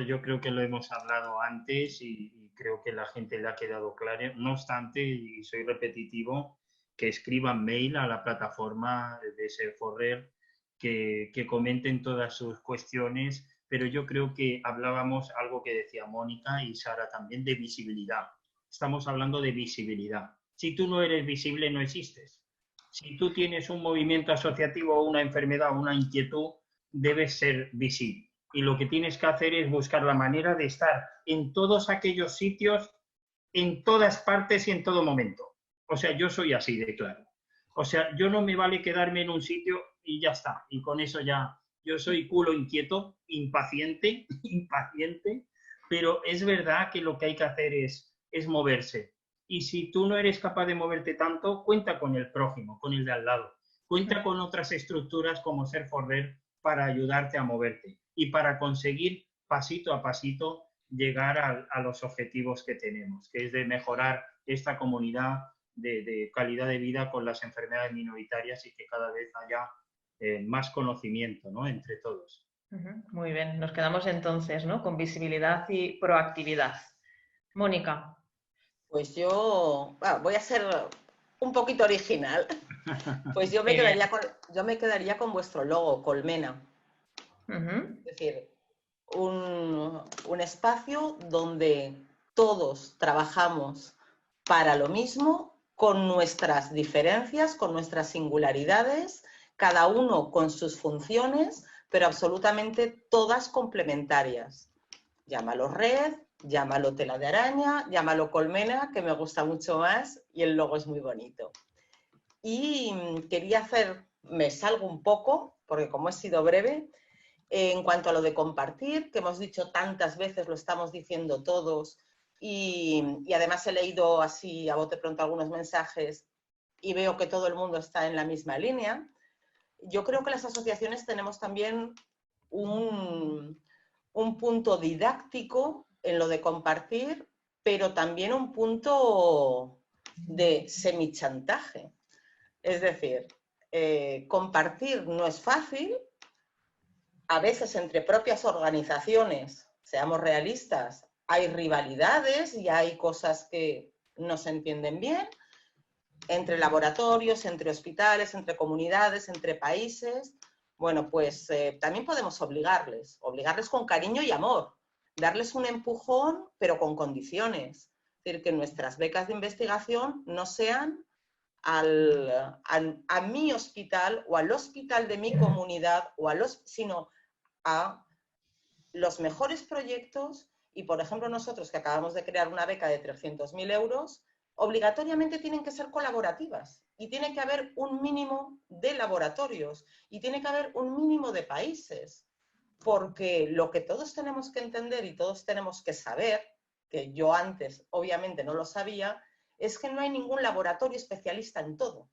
S3: yo creo que lo hemos hablado antes y creo que la gente le ha quedado claro. No obstante, y soy repetitivo, que escriban mail a la plataforma de Share4Rare, que comenten todas sus cuestiones, pero yo creo que hablábamos algo que decía Mónica y Sara también de visibilidad. Estamos hablando de visibilidad. Si tú no eres visible, no existes. Si tú tienes un movimiento asociativo o una enfermedad o una inquietud, debes ser visible. Y lo que tienes que hacer es buscar la manera de estar en todos aquellos sitios, en todas partes y en todo momento. O sea, yo soy así de claro. O sea, yo no me vale quedarme en un sitio y ya está. Y con eso ya, yo soy culo inquieto, impaciente, impaciente, pero es verdad que lo que hay que hacer es moverse. Y si tú no eres capaz de moverte tanto, cuenta con el prójimo, con el de al lado. Cuenta con otras estructuras como Share4Rare para ayudarte a moverte y para conseguir pasito a pasito llegar a los objetivos que tenemos, que es de mejorar esta comunidad de calidad de vida con las enfermedades minoritarias y que cada vez haya más conocimiento, ¿no?, entre todos.
S1: Muy bien, nos quedamos entonces, ¿no?, con visibilidad y proactividad. Mónica.
S2: Pues yo voy a ser un poquito original. Pues yo me
S1: Muy bien.
S2: quedaría con vuestro logo, Colmena.
S1: Uh-huh.
S2: Es decir, un espacio donde todos trabajamos para lo mismo, con nuestras diferencias, con nuestras singularidades, cada uno con sus funciones, pero absolutamente todas complementarias. Llámalo red, llámalo tela de araña, llámalo colmena, que me gusta mucho más y el logo es muy bonito. Y me salgo un poco, porque como he sido breve, en cuanto a lo de compartir, que hemos dicho tantas veces, lo estamos diciendo todos, y además he leído así a bote pronto algunos mensajes y veo que todo el mundo está en la misma línea. Yo creo que las asociaciones tenemos también un punto didáctico en lo de compartir, pero también un punto de semichantaje. Es decir, compartir no es fácil. A veces entre propias organizaciones, seamos realistas, hay rivalidades y hay cosas que no se entienden bien, entre laboratorios, entre hospitales, entre comunidades, entre países. Bueno, pues también podemos obligarles con cariño y amor, darles un empujón, pero con condiciones. Es decir, que nuestras becas de investigación no sean a mi hospital o al hospital de mi comunidad, sino a los mejores proyectos. Y, por ejemplo, nosotros que acabamos de crear una beca de 300.000 euros, obligatoriamente tienen que ser colaborativas y tiene que haber un mínimo de laboratorios y tiene que haber un mínimo de países, porque lo que todos tenemos que entender y todos tenemos que saber, que yo antes obviamente no lo sabía, es que no hay ningún laboratorio especialista en todo.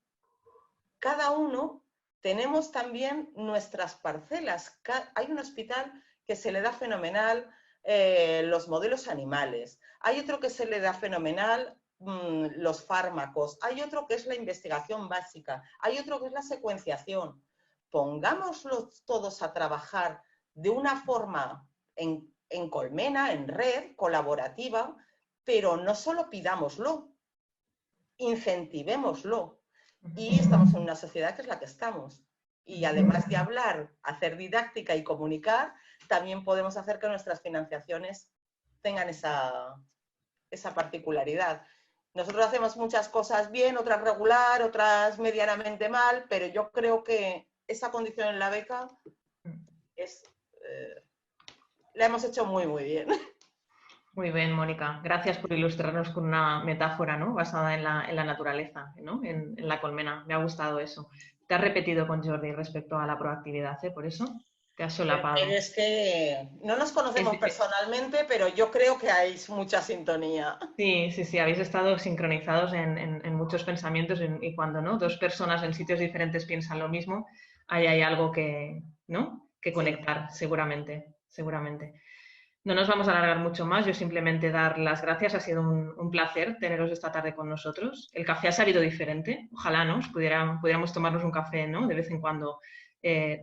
S2: Cada uno tenemos también nuestras parcelas. Hay un hospital que se le da fenomenal los modelos animales. Hay otro que se le da fenomenal los fármacos, hay otro que es la investigación básica, hay otro que es la secuenciación. Pongámoslos todos a trabajar de una forma en colmena, en red, colaborativa, pero no solo pidámoslo, incentivémoslo. Y estamos en una sociedad que es la que estamos. Y además de hablar, hacer didáctica y comunicar, también podemos hacer que nuestras financiaciones tengan esa particularidad. Nosotros hacemos muchas cosas bien, otras regular, otras medianamente mal, pero yo creo que esa condición en la beca la hemos hecho muy, muy bien.
S1: Muy bien, Mónica. Gracias por ilustrarnos con una metáfora, ¿no? Basada en la naturaleza, ¿no? En la colmena. Me ha gustado eso. Te has repetido con Jordi respecto a la proactividad, ¿eh? Por eso te has solapado.
S2: Es que no nos conocemos personalmente, pero yo creo que hay mucha sintonía.
S1: Sí, sí, sí. Habéis estado sincronizados en muchos pensamientos y cuando, ¿no? Dos personas en sitios diferentes piensan lo mismo, ahí hay algo que, ¿no? Que conectar, sí. Seguramente. No nos vamos a alargar mucho más, yo simplemente dar las gracias, ha sido un placer teneros esta tarde con nosotros. El café ha salido diferente, ojalá nos pudiéramos tomarnos un café, ¿no? De vez en cuando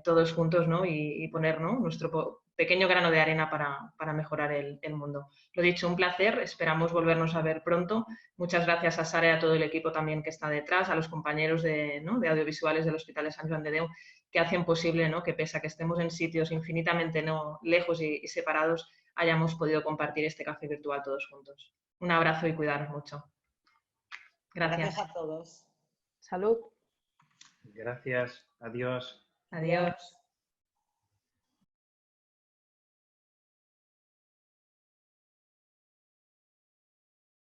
S1: todos juntos, ¿no? Y poner, ¿no? Nuestro pequeño grano de arena para mejorar el mundo. Lo dicho, un placer, esperamos volvernos a ver pronto. Muchas gracias a Sara y a todo el equipo también que está detrás, a los compañeros de audiovisuales del Hospital de Sant Joan de Déu, que hacen posible, ¿no? Que pese a que estemos en sitios infinitamente no lejos y separados, hayamos podido compartir este café virtual todos juntos. Un abrazo y cuidaros mucho. Gracias.
S2: Gracias a todos.
S4: Salud.
S3: Gracias. Adiós.
S1: Adiós.